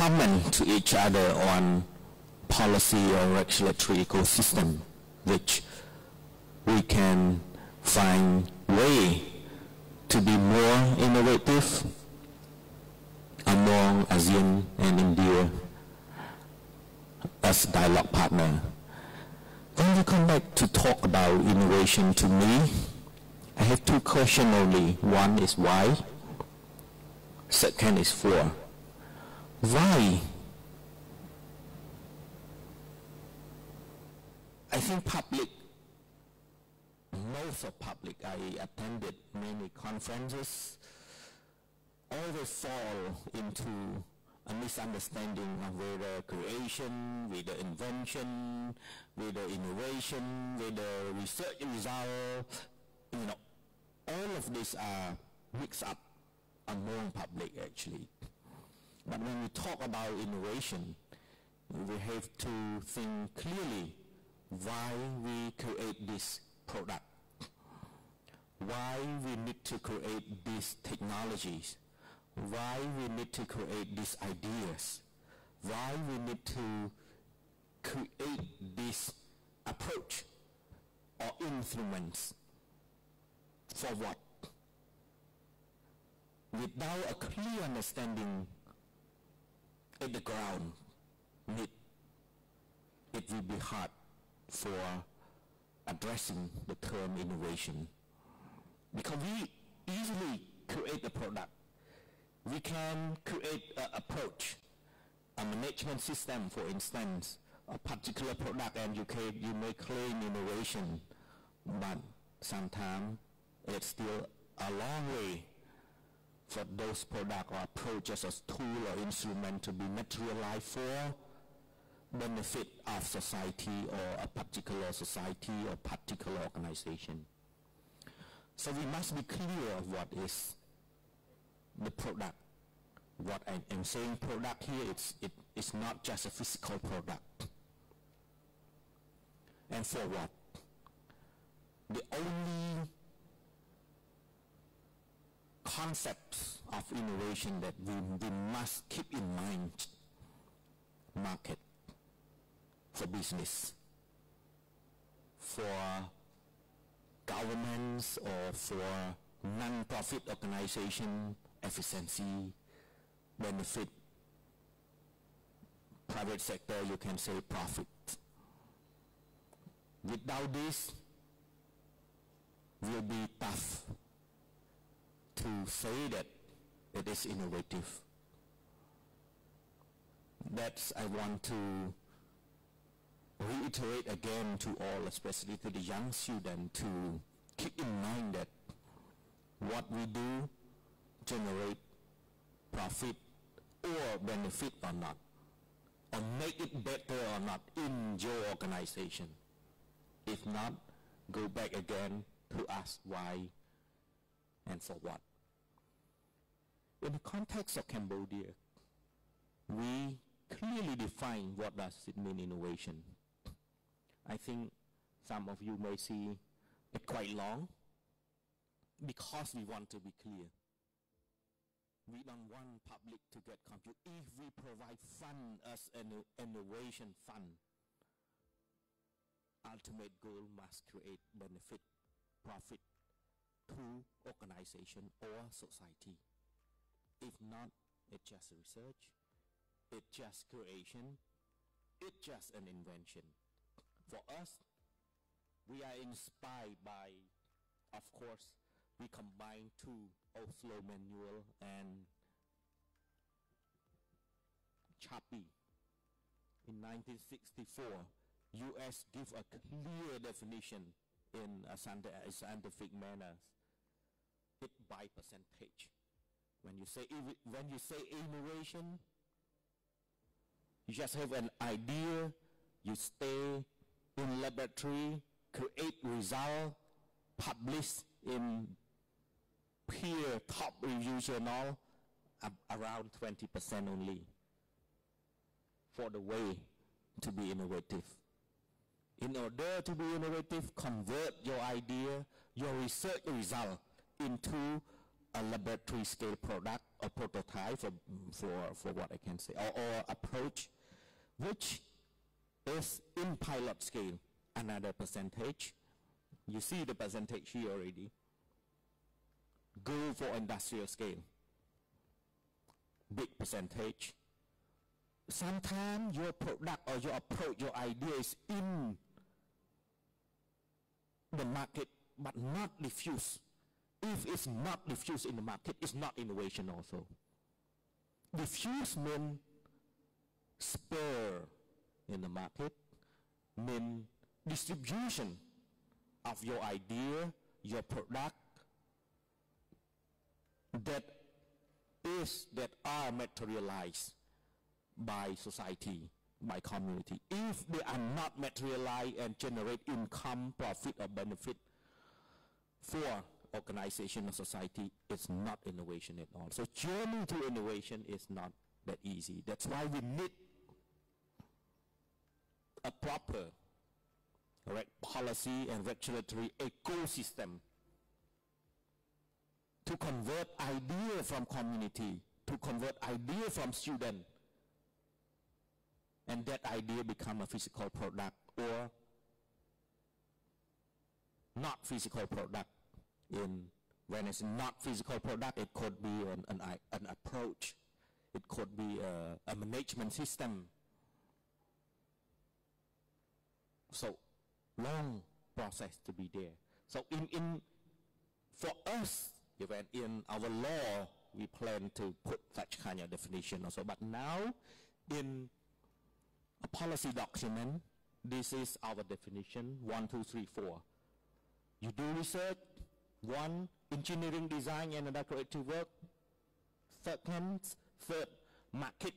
comment to each other on policy or regulatory ecosystem, which we can find way to be more innovative among ASEAN and India as dialogue partner. When we come back to talk about innovation, to me, I have two questions only. One is why, second is for. Why? I think most of public, I attended many conferences, always fall into a misunderstanding of whether creation, whether invention, whether innovation, whether research result, all of these are mixed up among public actually. But when we talk about innovation, we have to think clearly why we create this product, why we need to create these technologies, why we need to create these ideas, why we need to create this approach or instruments, for what? Without a clear understanding at the ground, it will be hard for addressing the term innovation. Because we easily create a product. We can create an approach, a management system, for instance, a particular product, and you may claim innovation, but sometimes it's still a long way for those products or approaches as tool or instrument to be materialized for benefit of society or a particular society or particular organization. So we must be clear of what is the product. What I am saying product here, it's not just a physical product. And for what? The only concepts of innovation that we must keep in mind: market, for business, for governments or for non-profit organization, efficiency, benefit, private sector, you can say profit. Without this, will be tough to say that it is innovative. That's I want to reiterate again to all, especially to the young students, to keep in mind that what we do generate profit or benefit or not, or make it better or not in your organization. If not, go back again to ask why and for what. In the context of Cambodia, we clearly define what does it mean innovation. I think some of you may see it quite long because we want to be clear. We don't want public to get confused. If we provide fund as an innovation fund, ultimate goal must create benefit, profit to organization or society. If not, it's just research, it's just creation, it's just an invention. For us, we are inspired by, of course, we combine two Oslo manual and Chappie. In 1964, US give a clear definition in a scientific manner. It by percentage. When you say innovation, you just have an idea, you stay in laboratory, create result, publish in peer top review journal, around 20% only for the way to be innovative. In order to be innovative, convert your idea, your research result into a laboratory scale product or prototype for what I can say, or approach, which is in pilot scale. Another percentage, you see the percentage here already. Go for industrial scale, big percentage. Sometimes your product or your approach, your idea is in the market, but not diffused. If it's not diffused in the market, it's not innovation also. Diffuse means spare in the market, means distribution of your idea, your product that are materialized by society, by community. If they are not materialized and generate income, profit or benefit for organization or society, it's not innovation at all. So journey to innovation is not that easy. That's why we need a proper policy and regulatory ecosystem to convert idea from community, to convert idea from student, and that idea become a physical product or not physical product. When it's not physical product, it could be an approach, it could be a management system. So long process to be there. So for us, even in our law, we plan to put such kind of definition also. But now, in a policy document, this is our definition: 1, 2, 3, 4. You do research. 1, engineering, design, and other creative work. Third, market,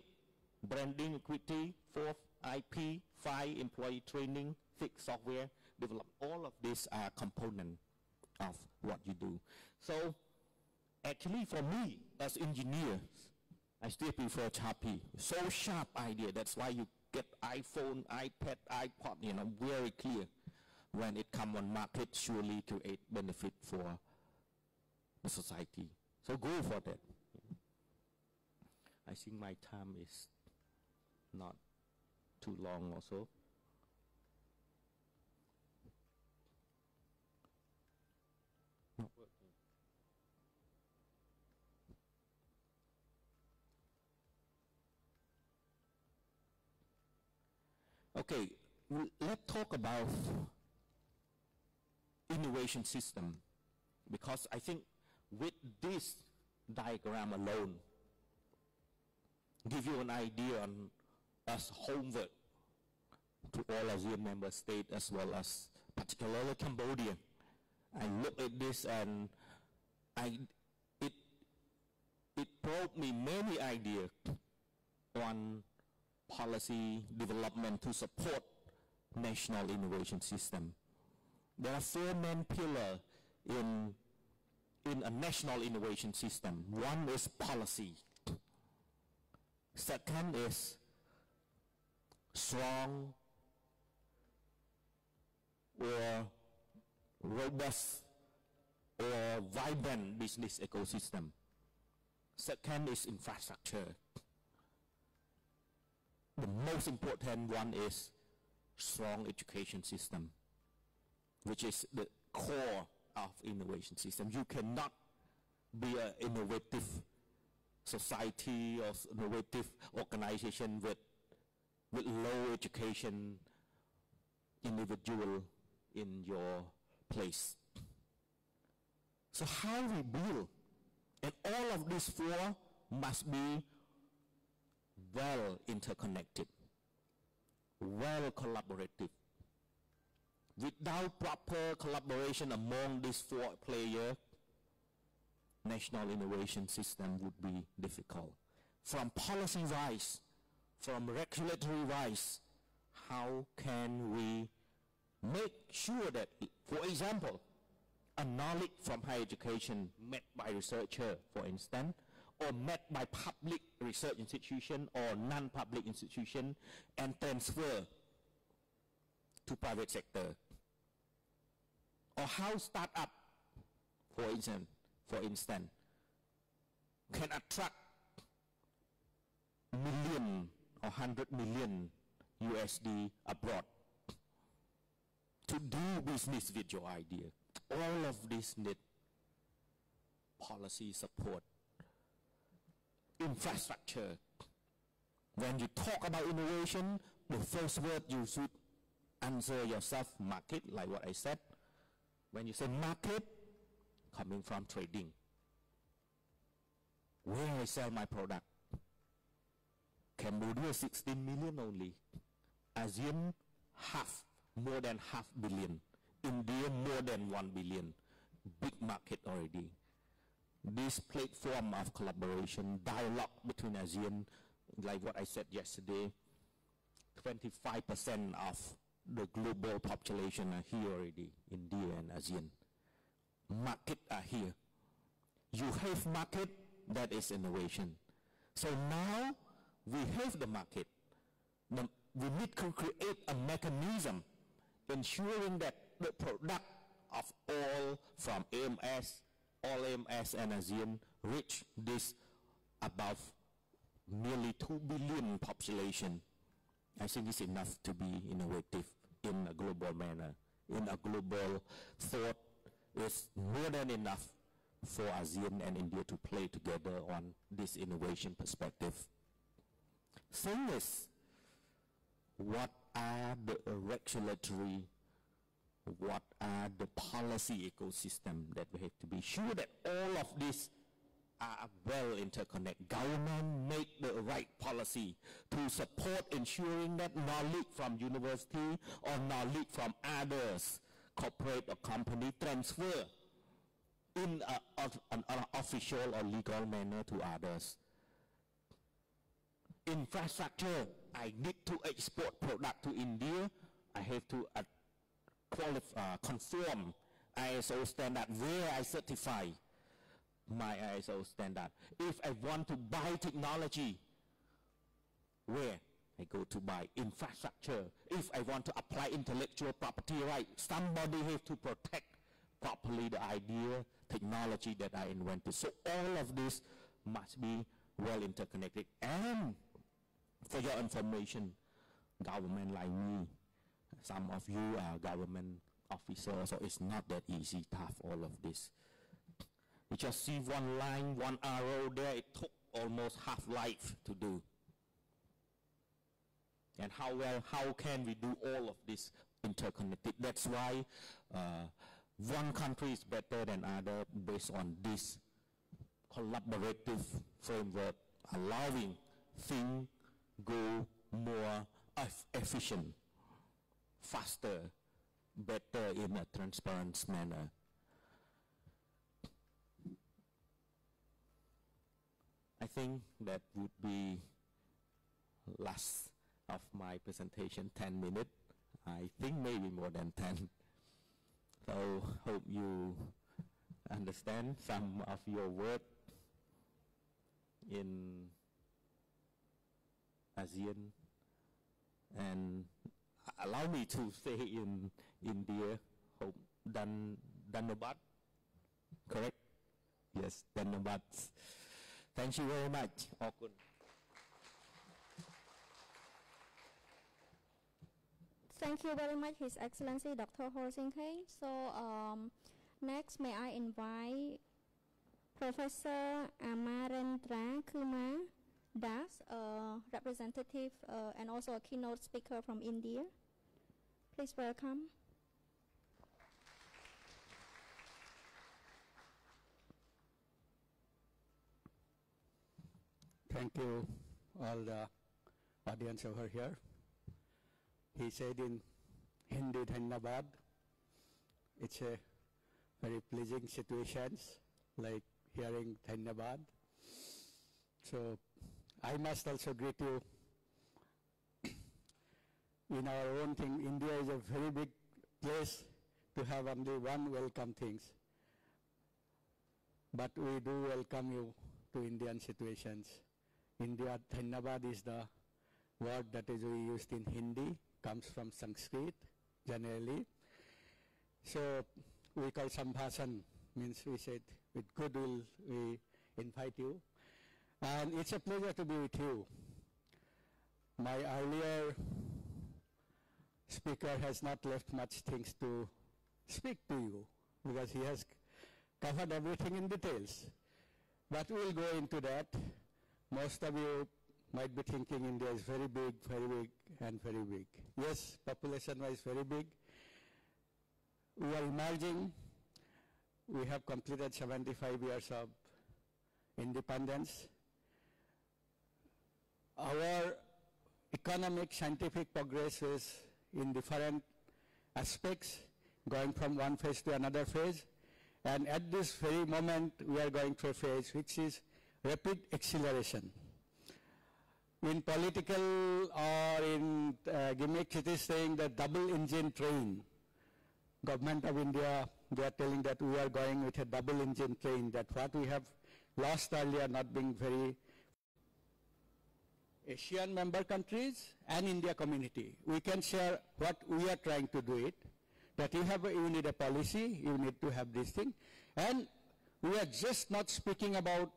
branding, equity. 4th, IP. 5, employee training. 6, software development. All of these are components of what you do. So, actually, for me as engineer, I still prefer Sharpie. So sharp idea. That's why you get iPhone, iPad, iPod. Very clear. When it comes on market, surely create benefit for the society. So go for that. I think my time is not too long also. Not working. Okay, let's talk about innovation system, because I think with this diagram alone give you an idea on as homework to all ASEAN member states as well as particularly Cambodia. I look at this and it brought me many ideas on policy development to support national innovation system. There are 4 main pillars in a national innovation system. 1 is policy. Second is strong or robust or vibrant business ecosystem. Second is infrastructure. The most important one is strong education system, which is the core of innovation system. You cannot be an innovative society or innovative organization with low education individual in your place. So how we build, and all of these 4 must be well interconnected, well collaborative. Without proper collaboration among these 4 players, national innovation system would be difficult. From policy-wise, from regulatory-wise, how can we make sure that, for example, a knowledge from higher education met by researcher, for instance, or met by public research institution or non-public institution and transfer to private sector? Or how startup, for instance, can attract million or 100 million USD abroad to do business with your idea. All of this need policy support, infrastructure. When you talk about innovation, the first word you should answer yourself, market, like what I said. When you say market, coming from trading. Where I sell my product? Cambodia 16 million only. ASEAN more than half billion. India more than 1 billion. Big market already. This platform of collaboration, dialogue between ASEAN, like what I said yesterday, 25% of the global population are here already, India and ASEAN. Market are here. You have market, that is innovation. So now we have the market. We need to create a mechanism ensuring that the product of all from AMS, all AMS and ASEAN reach this above nearly 2 billion population. I think it's enough to be innovative in a global manner. In a global thought, it's more than enough for ASEAN and India to play together on this innovation perspective. Thing is, what are the regulatory, what are the policy ecosystem that we have to be sure that all of this are well interconnected. Government make the right policy to support ensuring that knowledge from university or knowledge from others, corporate or company, transfer in an official or legal manner to others. Infrastructure, I need to export product to India, I have to conform ISO standard where I certify my ISO standard. If I want to buy technology, where I go to buy infrastructure. If I want to apply intellectual property right, somebody has to protect properly the idea, technology that I invented. So all of this must be well interconnected. And for your information, government like me, some of you are government officers, so it's not that easy, tough, all of this. You just see one line, one arrow there, it took almost half life to do. And how can we do all of this interconnected? That's why one country is better than other based on this collaborative framework, allowing things go more efficient, faster, better in a transparent manner. I think that would be last of my presentation, 10 minutes. I think maybe more than 10. So hope you understand some of your work in ASEAN, and allow me to say in India, hope Dhanabad, correct? Yes, Dhanabad. Thank you very much. Thank you very much, His Excellency Dr. HUL Seingheng. So next, may I invite Professor Amarendra Kumar Das, a representative and also a keynote speaker from India. Please welcome. Thank you, all the audience over here. He said in Hindi, Dhanyabad. It's a very pleasing situation, like hearing Dhanyabad. So I must also greet you. In our own thing, India is a very big place to have only one welcome things. But we do welcome you to Indian situations. India, Dhanyabad is the word that is we used in Hindi, comes from Sanskrit generally. So we call Sambhasan, means we said with goodwill we invite you. And it's a pleasure to be with you. My earlier speaker has not left much things to speak to you because he has covered everything in details. But we'll go into that. Most of you might be thinking India is very big, and very big. Yes, population-wise very big. We are emerging. We have completed 75 years of independence. Our economic, scientific progress is in different aspects, going from one phase to another phase. And at this very moment, we are going through a phase which is rapid acceleration. In political or in gimmicks, it is saying the double engine train. Government of India, they are telling that we are going with a double engine train, that what we have lost earlier not being very ASEAN member countries and India community. We can share what we are trying to do it, that you need a policy, you need to have this thing. And we are just not speaking about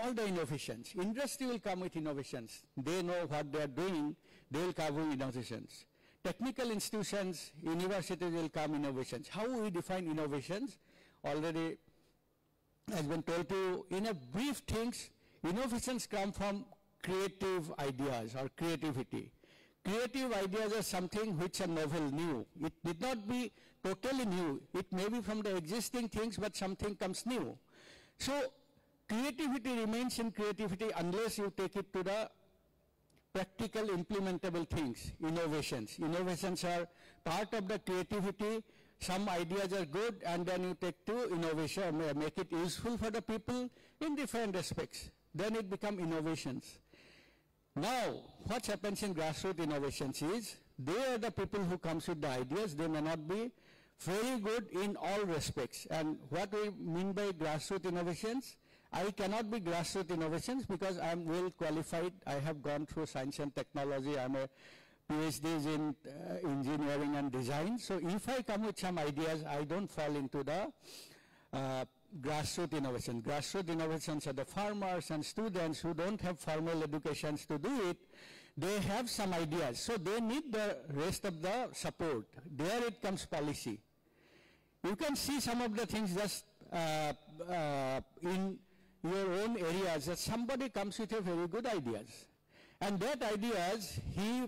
all the innovations. Industry will come with innovations. They know what they are doing, they will come with innovations. Technical institutions, universities will come innovations. How we define innovations already has been told to you. In a brief things, innovations come from creative ideas or creativity. Creative ideas are something which are novel, new. It did not be totally new. It may be from the existing things, but something comes new. So creativity remains in creativity unless you take it to the practical implementable things, innovations. Innovations are part of the creativity. Some ideas are good, and then you take to innovation, make it useful for the people in different aspects. Then it becomes innovations. Now, what happens in grassroots innovations is, they are the people who comes with the ideas. They may not be very good in all respects. And what we mean by grassroots innovations, I cannot be grassroots innovations because I am well qualified. I have gone through science and technology. I am a PhD in engineering and design. So if I come with some ideas, I don't fall into the grassroots innovation. Grassroots innovations are the farmers and students who don't have formal educations to do it. They have some ideas, so they need the rest of the support. There it comes policy. You can see some of the things just in your own areas, that somebody comes with a very good ideas. And that ideas, he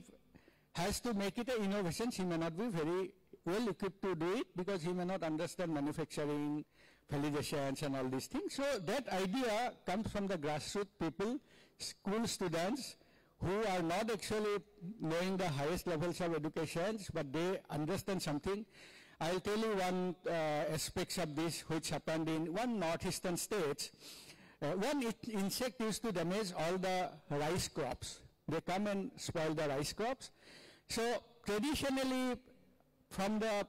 has to make it an innovation. He may not be very well equipped to do it because he may not understand manufacturing, validations and all these things. So that idea comes from the grassroots people, school students, who are not actually knowing the highest levels of educations, but they understand something. I'll tell you one aspects of this which happened in one northeastern state. One insect used to damage all the rice crops. They come and spoil the rice crops. So traditionally, from the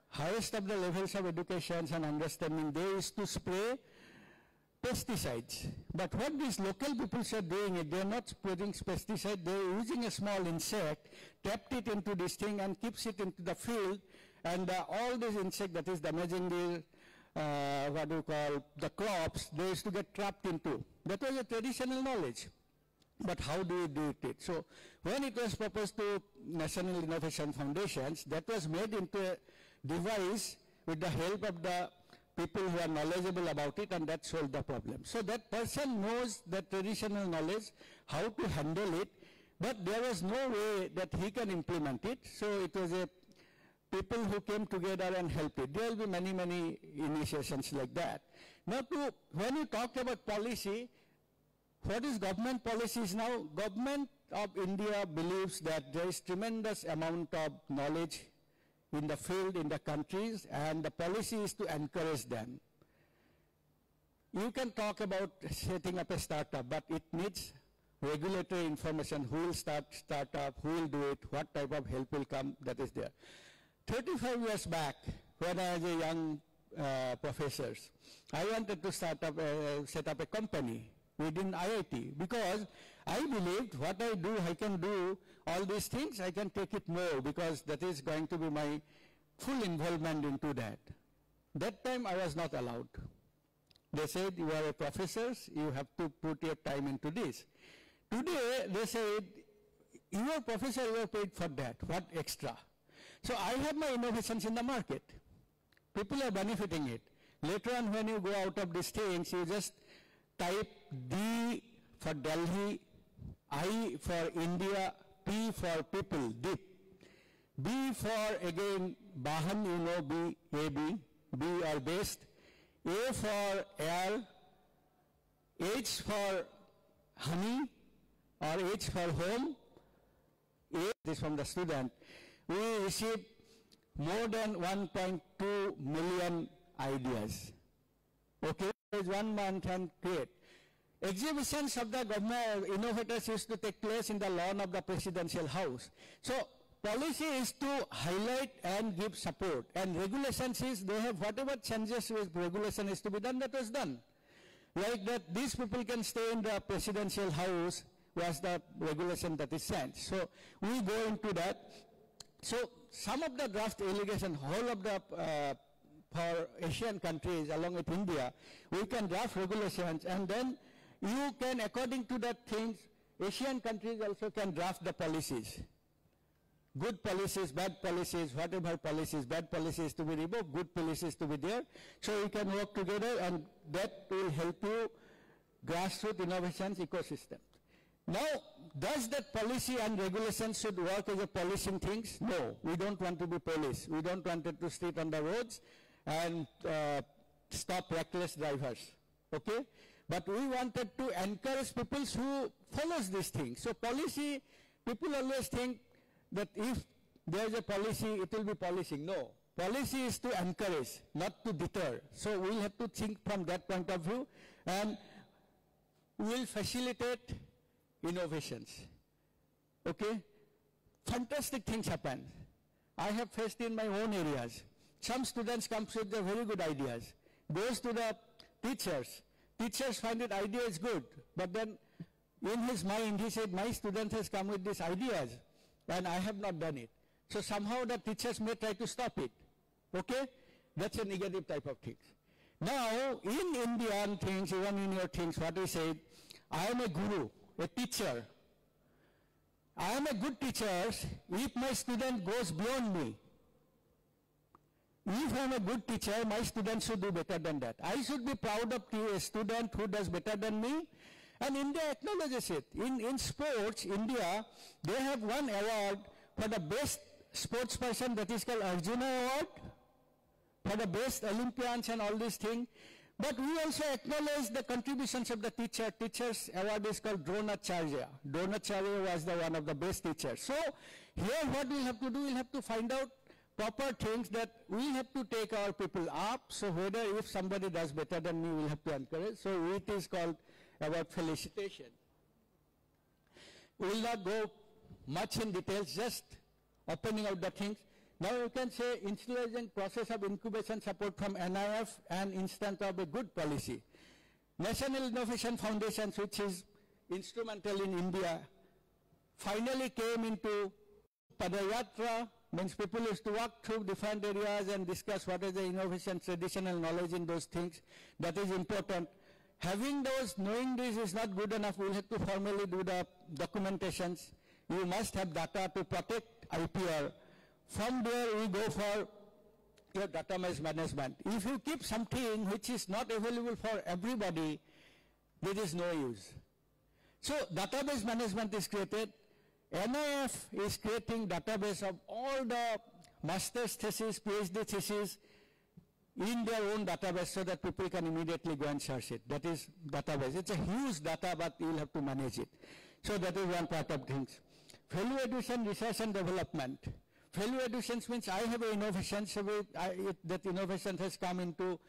highest of the levels of education and understanding, they used to spray pesticides. But what these local people are doing, they are not spraying pesticides, they are using a small insect, tapped it into this thing and keeps it into the field, and all this insect that is damaging the what do you call, the crops, they used to get trapped into. That was a traditional knowledge. But how do you do it? So when it was proposed to National Innovation Foundations, that was made into a device with the help of the people who are knowledgeable about it, and that solved the problem. So that person knows the traditional knowledge, how to handle it, but there was no way that he can implement it. So it was a people who came together and helped it. There will be many, many initiations like that. Now, when you talk about policy, what is government policies now? Government of India believes that there is tremendous amount of knowledge in the field, in the countries, and the policy is to encourage them. You can talk about setting up a startup, but it needs regulatory information. Who will start startup, who will do it, what type of help will come, that is there. 35 years back, when I was a young professor, I wanted to set up a company within IIT, because I believed what I do, I can do all these things, I can take it more, because that is going to be my full involvement into that. That time I was not allowed. They said, you are a professors, you have to put your time into this. Today, they said, you are professor, you are paid for that. What extra? So I have my innovations in the market. People are benefiting it. Later on, when you go out of these things, you just type D for Delhi, I for India, P for people, DIP. B for, again, Bahan, you know, B, AB, B are based. A for air, H for honey, or H for home. A is from the student. We received more than 1.2 million ideas. Okay, there's 1 month and create. Exhibitions of the government innovators used to take place in the lawn of the presidential house. So policy is to highlight and give support, and regulations is they have whatever changes with regulation is to be done, that was done. Like that these people can stay in the presidential house was the regulation that is sent. So we go into that. So some of the draft allegation, whole of the for Asian countries along with India, we can draft regulations, and then you can, according to that things, Asian countries also can draft the policies. Good policies, bad policies, whatever policies, bad policies to be revoked, good policies to be there. So we can work together, and that will help you grassroots innovations ecosystem. Now, does that policy and regulations should work as a policing things? No, we don't want to be police. We don't want it to sit on the roads and stop reckless drivers, okay? But we wanted to encourage people who follows these things. So policy, people always think that if there is a policy, it will be policing. No, policy is to encourage, not to deter. So we'll have to think from that point of view, and we'll facilitate innovations. Okay? Fantastic things happen. I have faced in my own areas. Some students come with the very good ideas. Goes to the teachers. Teachers find it idea is good, but then in his mind he said, my student has come with these ideas and I have not done it. So somehow the teachers may try to stop it. Okay? That's a negative type of things. Now, in Indian things, even in your things, what we say, I am a guru, a teacher. I am a good teacher if my student goes beyond me. If I am a good teacher, my student should do better than that. I should be proud of a student who does better than me, and India acknowledges it. In sports, India, they have one award for the best sports person, that is called Arjuna Award, for the best Olympians and all these things. But we also acknowledge the contributions of the teacher. Teachers award is called Dronacharya. Dronacharya was the one of the best teachers. So here what we have to do, we'll have to find out proper things that we have to take our people up. So whether if somebody does better than me, we'll have to encourage. So it is called about felicitation. We will not go much in details, just opening out the things. Now you can say initializing process of incubation support from NIF and instance of a good policy. National Innovation Foundations, which is instrumental in India, finally came into Padayatra, means people used to walk through different areas and discuss what is the innovation, traditional knowledge in those things. That is important. Having those, knowing this is not good enough, we'll have to formally do the documentations. You must have data to protect IPR. From there we go for your database management. If you keep something which is not available for everybody, there is no use. So database management is created. NIF is creating database of all the master's thesis, PhD thesis in their own database so that people can immediately go and search it. That is database. It's a huge data, but you'll have to manage it. So that is one part of things. Value addition, research and development. Value additions means I have an innovation, so that innovation has come into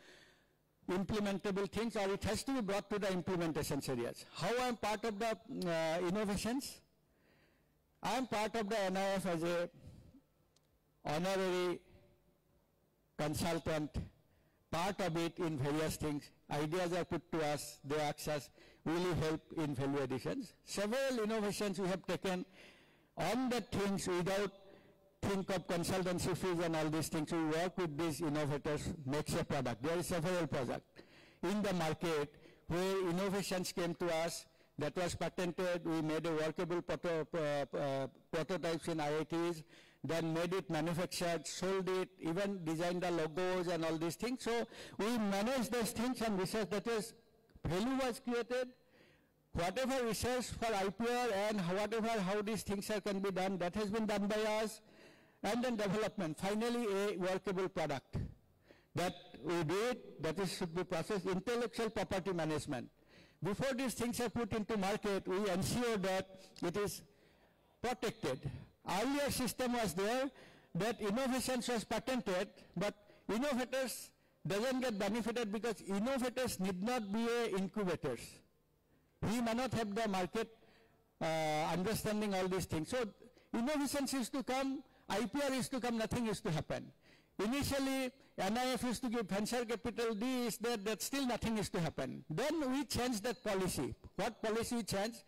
implementable things, or it has to be brought to the implementation areas. How I am part of the innovations? I am part of the NIF as a honorary consultant, part of it in various things. Ideas are put to us, they ask us, will you help in value additions? Several innovations we have taken on the things without think of consultancy fees and all these things. We work with these innovators, makes a product. There is several projects. in the market where innovations came to us, that was patented, we made a workable prototypes in IITs, then made it manufactured, sold it, even designed the logos and all these things. So we managed those things and research, that is, value was created. Whatever research for IPR and whatever, how these things can be done, that has been done by us. And then development, finally a workable product that we do it, that is should be processed, intellectual property management. Before these things are put into market, we ensure that it is protected. Earlier system was there that innovations was patented, but innovators doesn't get benefited because innovators need not be incubators. He may not have the market understanding all these things. So innovations used to come, IPR used to come, nothing used to happen. Initially, NIF used to give venture capital, this, that still nothing used to happen. Then we changed that policy. What policy we changed?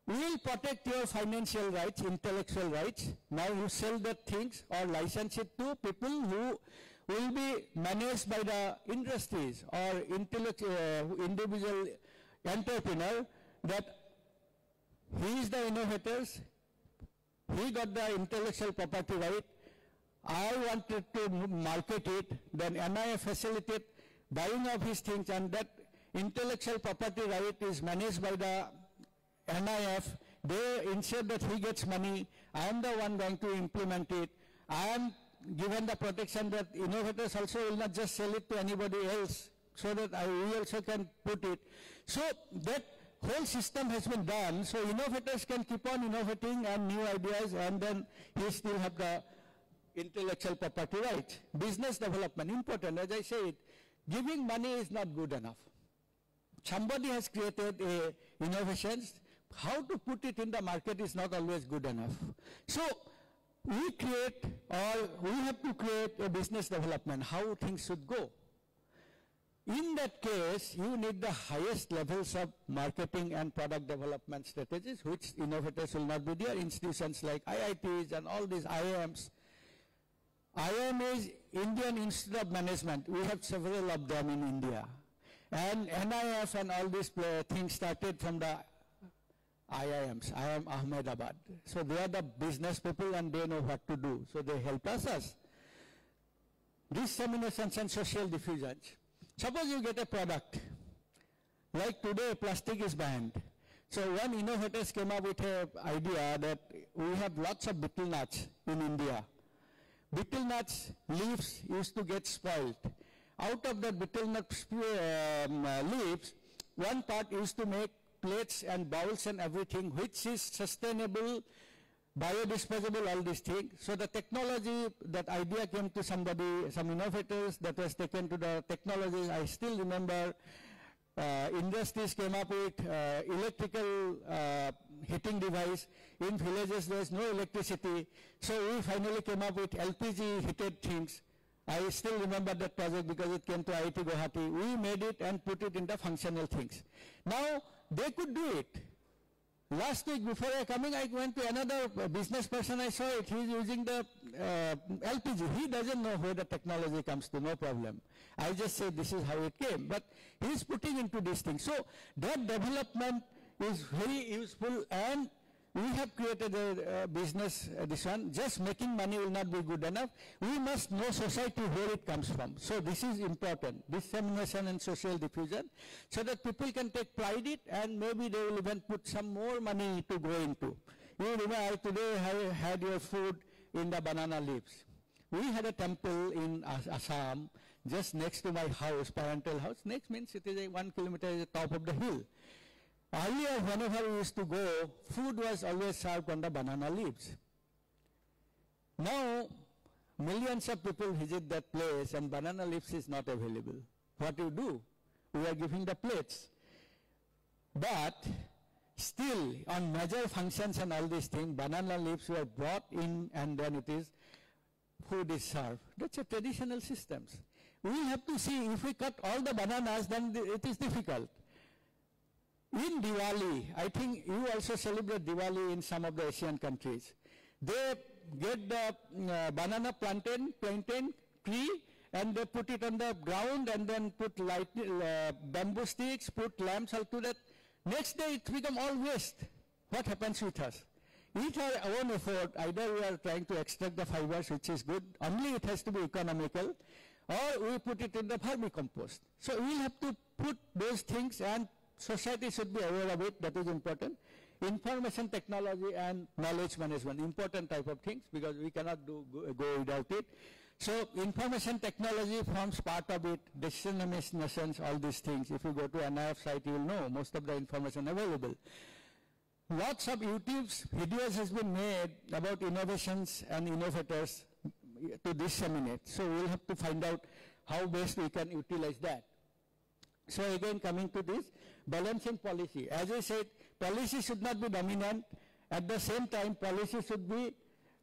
We will protect your financial rights, intellectual rights. Now you sell that things or license it to people who will be managed by the industries or individual entrepreneur, that he is the innovators, he got the intellectual property right, I wanted to market it, then NIF facilitate buying of his things, and that intellectual property right is managed by the NIF. They ensure that he gets money, I am the one going to implement it, I am given the protection that innovators also will not just sell it to anybody else, so that we also can put it. So that whole system has been done, so innovators can keep on innovating and new ideas, and then he still have the intellectual property right. Business development, important, as I said, giving money is not good enough. Somebody has created innovations, how to put it in the market is not always good enough. So we create, or we have to create a business development, how things should go. In that case, you need the highest levels of marketing and product development strategies, which innovators will not be there. Institutions like IITs and all these IIMs. IIM is Indian Institute of Management. We have several of them in India. And NIF and all these things started from the IIMs, IIM Ahmedabad. So they are the business people and they know what to do. So they help us. Disseminations and social diffusions. Suppose you get a product, like today plastic is banned. So when innovators came up with an idea that we have lots of betel nuts in India. Betel nuts leaves used to get spoiled. Out of the betel nut leaves, one part used to make plates and bowls and everything, which is sustainable, biodisposable, all these things. So the technology, that idea came to somebody, some innovators, that was taken to the technologies. I still remember industries came up with electrical heating device. In villages there was no electricity. So we finally came up with LPG heated things. I still remember that project because it came to IIT Guwahati. We made it and put it into functional things. Now they could do it. Last week before I coming, I went to another business person, I saw it, he's using the LPG. He doesn't know where the technology comes to, no problem. I just say this is how it came. But he's putting into these things. So that development is very useful, and we have created a business, this one. Just making money will not be good enough. We must know society where it comes from. So this is important, dissemination and social diffusion, so that people can take pride in it, and maybe they will even put some more money to go into. You remember, today I had your food in the banana leaves. We had a temple in Assam, just next to my house, parental house. Next means it is 1 kilometer at the top of the hill. Earlier, whenever we used to go, food was always served on the banana leaves. Now, millions of people visit that place and banana leaves is not available. What you do? We are giving the plates. But still, on major functions and all these things, banana leaves were brought in and then food is served. That's a traditional systems. We have to see, if we cut all the bananas, then it is difficult. In Diwali, I think you also celebrate Diwali in some of the Asian countries. They get the banana plantain tree and they put it on the ground and then put light, bamboo sticks, put lamps all to that. Next day it become all waste. What happens with us? With our own effort, either we are trying to extract the fibers, which is good, only it has to be economical, or we put it in the vermicompost. So we will have to put those things, and society should be aware of it. That is important. Information technology and knowledge management, important type of things, because we cannot go without it. So information technology forms part of it, decision machines, all these things. If you go to NIF site, you will know most of the information available. Lots of YouTube's videos has been made about innovations and innovators to disseminate. So we'll have to find out how best we can utilize that. So again, coming to this, balancing policy. As I said, policy should not be dominant. At the same time, policy should be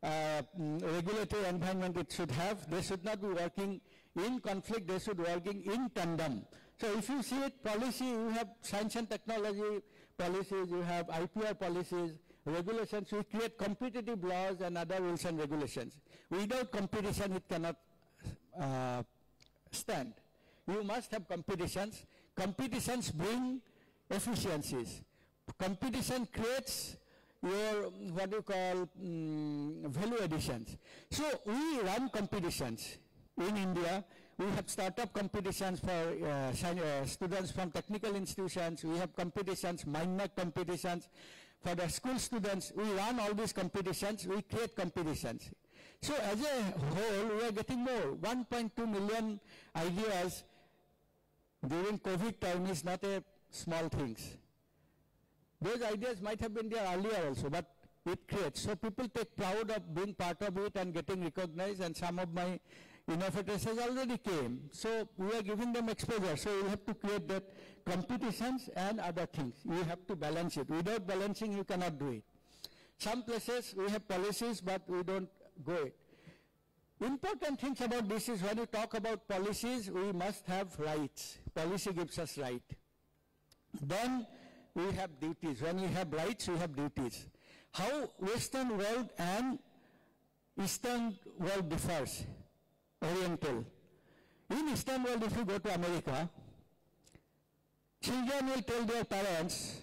regulatory environment it should have. They should not be working in conflict. They should be working in tandem. So if you see it, policy, you have science and technology policies, you have IPR policies, regulations. We create competitive laws and other rules and regulations. Without competition, it cannot stand. You must have competitions. Competitions bring efficiencies. Competition creates your, what you call, value additions. So we run competitions. In India, we have startup competitions for students from technical institutions. We have competitions, mind-map competitions. For the school students, we run all these competitions. We create competitions. So as a whole, we are getting more. 1.2 million ideas during COVID time is not a small things. Those ideas might have been there earlier also, but it creates. So people take proud of being part of it and getting recognized, and some of my innovators has already came. So we are giving them exposure. So you have to create that competitions and other things. You have to balance it. Without balancing, you cannot do it. Some places we have policies, but we don't go it. Important things about this is when you talk about policies, we must have rights. Policy gives us right. Then we have duties. When we have rights, we have duties. How Western world and Eastern world differs, Oriental. In Eastern world, if you go to America, children will tell their parents,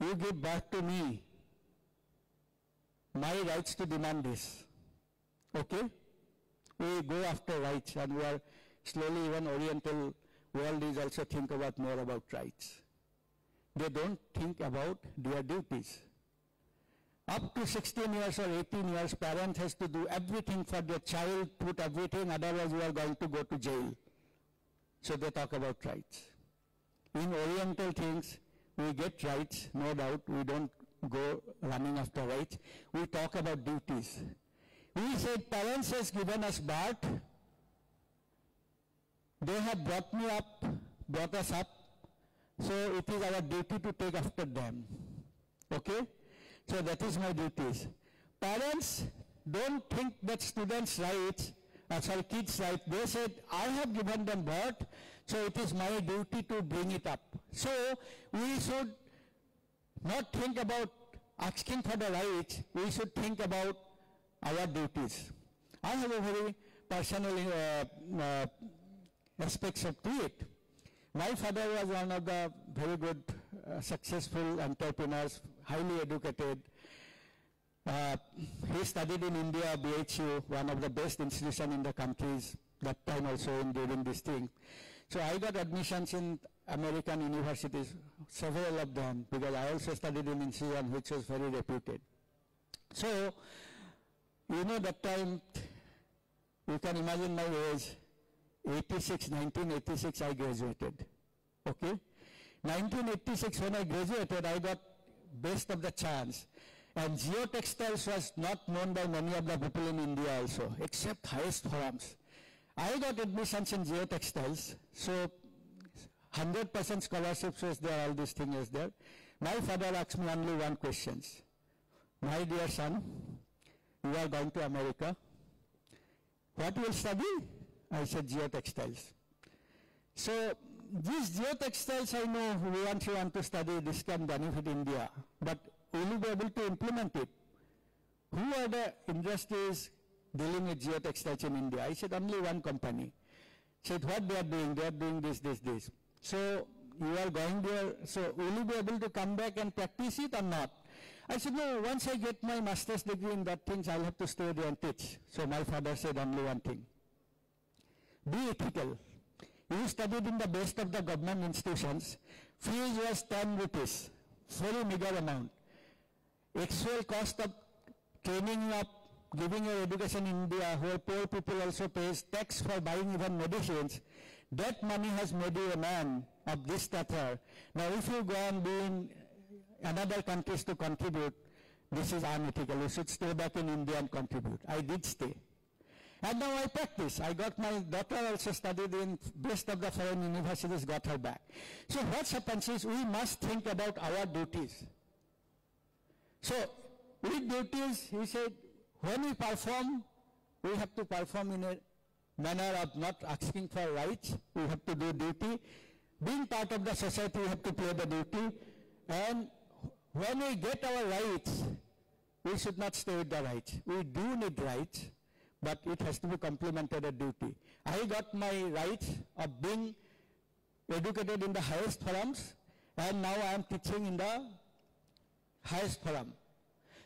you give birth to me, my rights to demand this. Okay? We go after rights, and we are slowly, even Oriental world is also think about more about rights. They don't think about their duties. Up to 16 years or 18 years, parent has to do everything for their child, put everything, otherwise we are going to go to jail. So they talk about rights. In Oriental things, we get rights, no doubt. We don't go running after rights. We talk about duties. We said parents has given us birth. They have brought us up. So it is our duty to take after them. Okay? So that is my duties. Parents don't think that students' rights, kids' rights. They said, I have given them birth, so it is my duty to bring it up. So we should not think about asking for the rights. We should think about our duties. I have a very personal aspects of it. My father was one of the very good, successful entrepreneurs, highly educated. He studied in India, BHU, one of the best institutions in the countries, that time also during this thing. So I got admissions in American universities, several of them, because I also studied in institution which was very reputed. So, you know, that time, you can imagine my age, 1986 I graduated, okay? 1986 when I graduated, I got best of the chance. And geotextiles was not known by many of the people in India also, except highest forums. I got admissions in geotextiles, so 100% scholarships was there, all these things was there. My father asked me only one question. My dear son, you are going to America. What will you study? I said geotextiles. So these geotextiles, I know once you want to study, this can benefit India, but will you be able to implement it? Who are the industries dealing with geotextiles in India? I said only one company. Said, what they are doing? They are doing this, this, this. So you are going there, so will you be able to come back and practice it or not? I said, no, once I get my master's degree in that things, I'll have to stay there and teach. So my father said only one thing. Be ethical. You studied in the best of the government institutions. Fees was 10 rupees, very meager amount. Actual cost of training up, giving your education in India, where poor people also pays tax for buying even medicines, that money has made you a man of this stature. Now if you go and be in another countries to contribute, this is unethical. You should stay back in India and contribute. I did stay. And now I practice. I got my daughter also studied in best of the foreign universities, got her back. So what happens is we must think about our duties. So with duties, he said, when we perform, we have to perform in a manner of not asking for rights. We have to do duty. Being part of the society, we have to play the duty. And when we get our rights, we should not stay with the rights. We do need rights, but it has to be complemented a duty. I got my rights of being educated in the highest forums, and now I am teaching in the highest forum.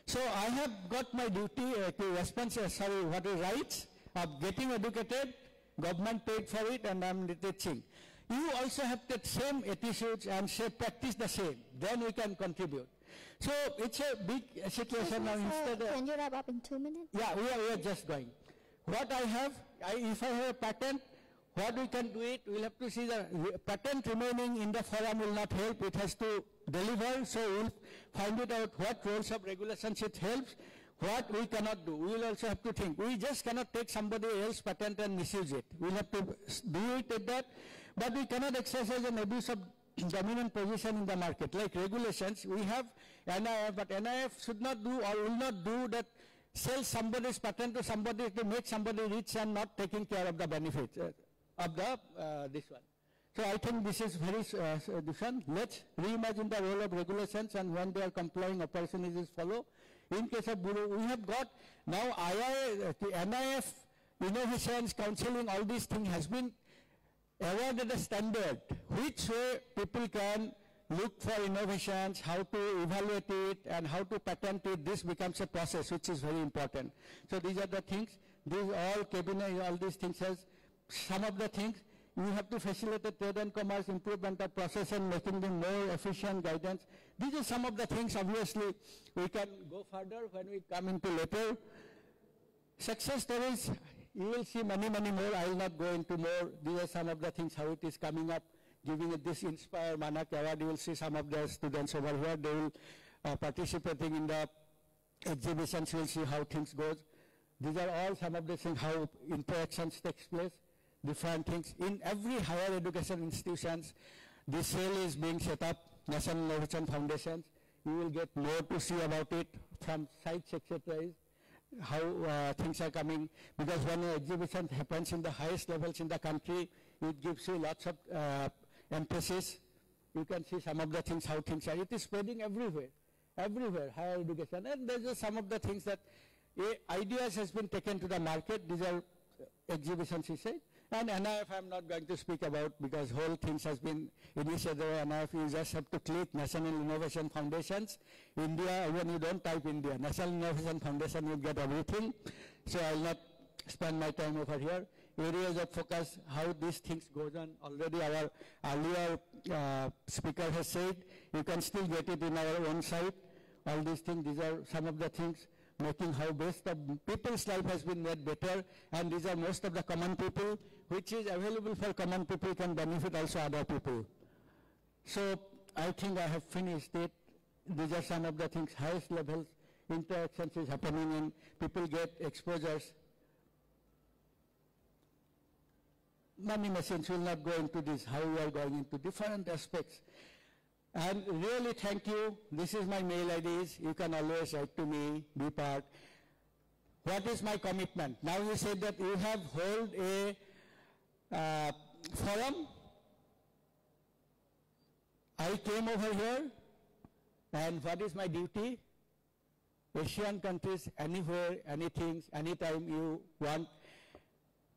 So I have got my duty rights of getting educated, government paid for it, and I am teaching. You also have that same attitudes and say practice the same, then we can contribute. So it's a big situation now. Can you wrap up in 2 minutes? Yeah, we are just going. What I have, if I have a patent, what we can do it, we'll have to see the patent remaining in the forum will not help, it has to deliver, so we'll find it out what rules of regulations it helps, what we cannot do. We will also have to think. We just cannot take somebody else's patent and misuse it. We'll have to do it at that, but we cannot exercise an abuse of dominant position in the market. Like regulations, we have NIF, but NIF should not do or will not do that, sell somebody's patent to somebody to make somebody rich and not taking care of the benefits of the this one. So I think this is very different. Let's reimagine the role of regulations, and when they are complying, opportunities follow. In case of Bureau, we have got now NIF, innovations, counseling, all these things has been awarded a standard, which way people can look for innovations, how to evaluate it, and how to patent it. This becomes a process which is very important. So these are the things. These all cabinet, all these things has some of the things. We have to facilitate trade and commerce, improvement of process and making them more efficient, guidance. These are some of the things. Obviously, we can go further when we come into later. Success stories, you will see many, many more. I will not go into more. These are some of the things, how it is coming up. Giving it this Inspire Manak Award, you will see some of the students over here. They will participating in the exhibitions. You will see how things goes. These are all some of the things, how interactions takes place. Different things. In every higher education institutions, this cell is being set up, National Innovation Foundations. You will get more to see about it from site secretaries, how things are coming. Because when an exhibition happens in the highest levels in the country, it gives you lots of emphasis. You can see some of the things, how things are. It is spreading everywhere, higher education. And there's just some of the things that ideas has been taken to the market. These are exhibitions, he said. And NIF I'm not going to speak about because whole things has been initiated by NIF. You just have to click National Innovation Foundations. India, when you don't type India, National Innovation Foundation, you get everything. So I'll not spend my time over here. Areas of focus, how these things goes on. Already our earlier speaker has said, you can still get it in our own site. All these things, these are some of the things. Making how best of people's life has been made better, and these are most of the common people, which is available for common people can benefit also other people. So I think I have finished it. These are some of the things, highest levels, interactions is happening and people get exposures. Many machines will not go into this, how we are going into different aspects. And really thank you. This is my mail IDs. You can always write to me, be part. What is my commitment? Now you said that you have held a forum. I came over here, and what is my duty? Asian countries, anywhere, anything, anytime you want,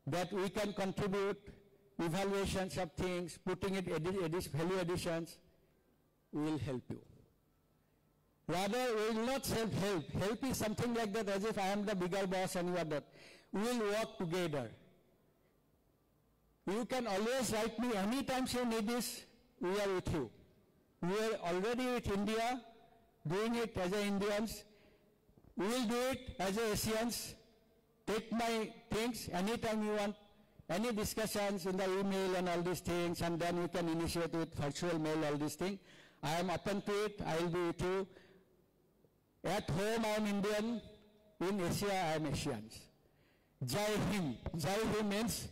that we can contribute. evaluations of things, putting it value additions will help you. Rather, we will not self-help. Help is something like that, as if I am the bigger boss and you are that. We will work together. You can always write me anytime you need this, we are with you. We are already with India, doing it as Indians. We will do it as ASEANs. Take my things anytime you want, any discussions in the email and all these things, and then we can initiate with virtual mail, all these things. I am open to it. I will be with you. At home, I am Indian. In Asia, I am Asians. Jai Hind. Jai Hind means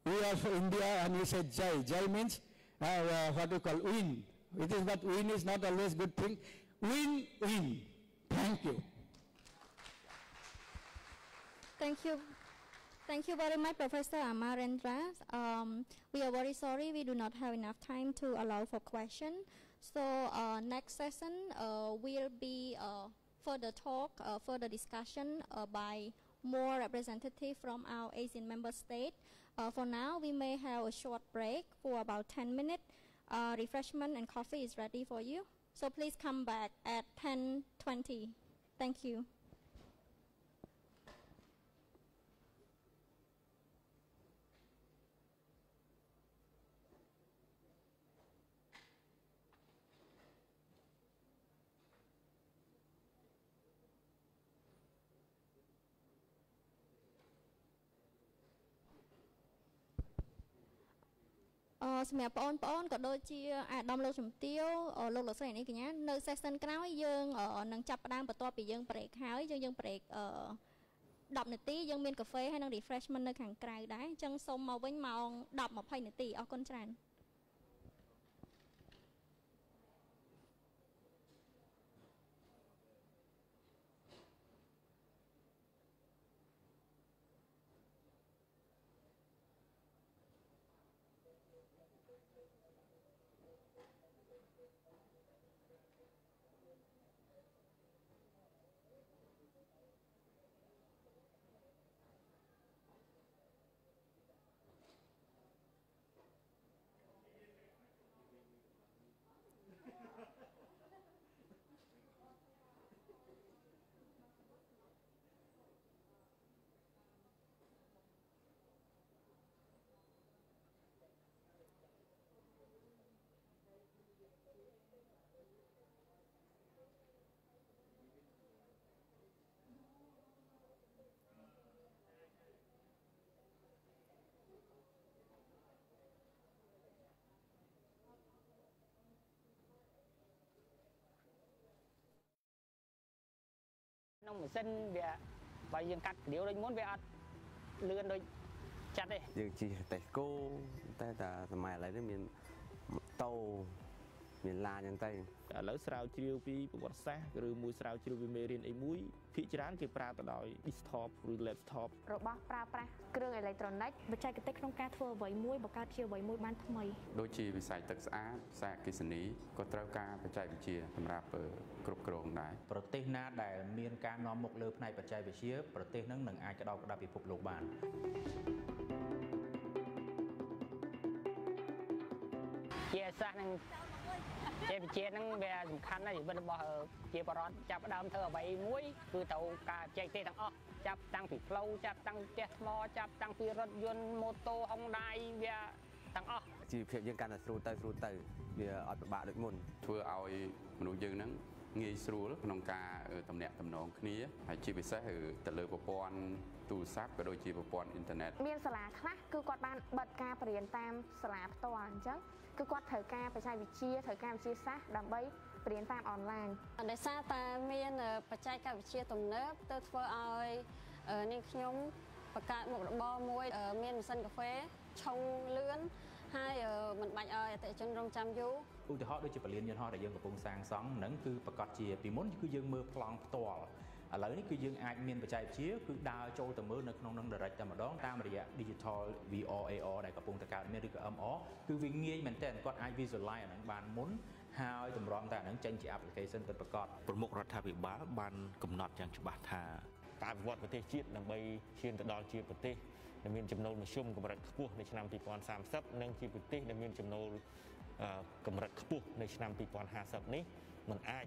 we are for India, and we say Jai. Jai means what we call win. It is, but win is not always good thing. Win, win. Thank you. Thank you. Thank you very much, Professor Amarendra. We are very sorry we do not have enough time to allow for questions. So next session will be further talk, further discussion by more representatives from our ASEAN member state. For now, we may have a short break for about 10 minutes. Refreshment and coffee is ready for you. So please come back at 10:20. Thank you.សម្រាប់បងប្អូនក៏ដូចជាអាដាមលោកជំទាវលោកលោកស្រីនេះកញ្ញានៅ session ក្រោយយើងនឹងចាប់ផ្ដើមបន្ទាប់ពីយើង break ហើយយើង break 10 នាទីយើងមានកាហ្វេហើយនឹង refreshment នៅខាងក្រៅដែរអញ្ចឹងសូមមកវិញម៉ោង 10-20 នាទីអរគុណច្រើន nông một sinh về bây giờ cắt điệu lên muốn về ăn lươn đôi chặt đi giờ chỉ tại cô ta là mày lại đến miền tàu miền La nhân tây lỡ sao chiêu pi bộ sát rồi mùi sao chiêu vi mê riêng ấy mũi phía trán cái pra đòi desktop rồi laptop rồi bóc praเครื่อง electronic បច្ចេកទេសក្នុងការធ្វើអ្វីមួយបង្កើតជាអ្វីមួយបានថ្មីដូចជាវិស័យទឹកស្អាតសាកអគ្គិសនីក៏ត្រូវការបច្ចេកវិទ្យាសម្រាប់គ្រប់គ្រងដែរប្រទេសណាដែលមានការនាំមុខលើផ្នែកបច្ចេកវិទ្យាប្រទេសហ្នឹងនឹងអាចក្តោបក្តាប់ពិភពលោកបានជាសាសនឹងចេះវិជាហ្នឹងវាសំខាន់ណាស់ជីវិតរបស់ជាបរិបទចាប់ដើមធ្វើអ្វីមួយគឺទៅការបច្ចេកទេសទាំងអស់ចាប់តាំងពីផ្លូវចាប់តាំងផ្ទះថ្មចាប់តាំងពីរថយន្តម៉ូតូហុងដាយវាទាំងអស់ជីវភាពយើងកាន់តែស្រួលទៅវាអត់ពិបាកដូចមុនធ្វើឲ្យមនុស្សយើងហ្នឹងងាយស្រួលក្នុងការតំណាក់តំណងគ្នាហើយជាពិសេសទៅលើប្រព័ន្ធទូរស័ព្ទក៏ដូចជាប្រព័ន្ធអ៊ីនធឺណិតមានសាលាខ្លះគឺគាត់បានបិទការបរៀនតាមសាលាផ្ទាល់អញ្ចឹងគឺគាត់ត្រូវការបច្ចេកវិទ្យាត្រូវការវិទ្យាសាស្ត្រដើម្បីបរៀនតាមអនឡាញដោយសារតែមានបច្ចេកវិទ្យាទំនើបទៅធ្វើឲ្យនាងខ្ញុំបង្កើតមុខរបរមួយមានម៉ាស៊ីនកាហ្វេឆុងលឿនហើយមិនបាច់ឲ្យអតិថិជនរងចាំយូរឧទាហរណ៍ដូចជាពលានយន្តហោះដែលយើងកំពុងសាងសង់ហ្នឹងគឺប្រកាសជាពីមុនគឺយើងមើលប្លង់ផ្ទាល់ឥឡូវនេះគឺយើងអាចមានបច្ចេកវិទ្យាគឺដើរចូលទៅមើលនៅក្នុងនឹង direct តែម្ដងតាមរយៈ digital VR AR ដែលកំពុងតែកើតមានឬក៏ MR គឺវាងាយមែនតើគាត់អាច visualize អាហ្នឹងបានមុនហើយតម្រាំតែអាហ្នឹងចេញជា application ទៅប្រកបប្រមុខរដ្ឋាភិបាលបានកំណត់យ៉ាងច្បាស់ថាការវិវត្តប្រទេសជាតិដើម្បីឈានទៅដល់ជាប្រទេស ដែលមានចំណូលមធ្យមកម្រិតខ្ពស់នៅឆ្នាំ2030និងជាប្រទេសដែលមានចំណូលកម្រិតខ្ពស់នៅឆ្នាំ2050នេះมันអាច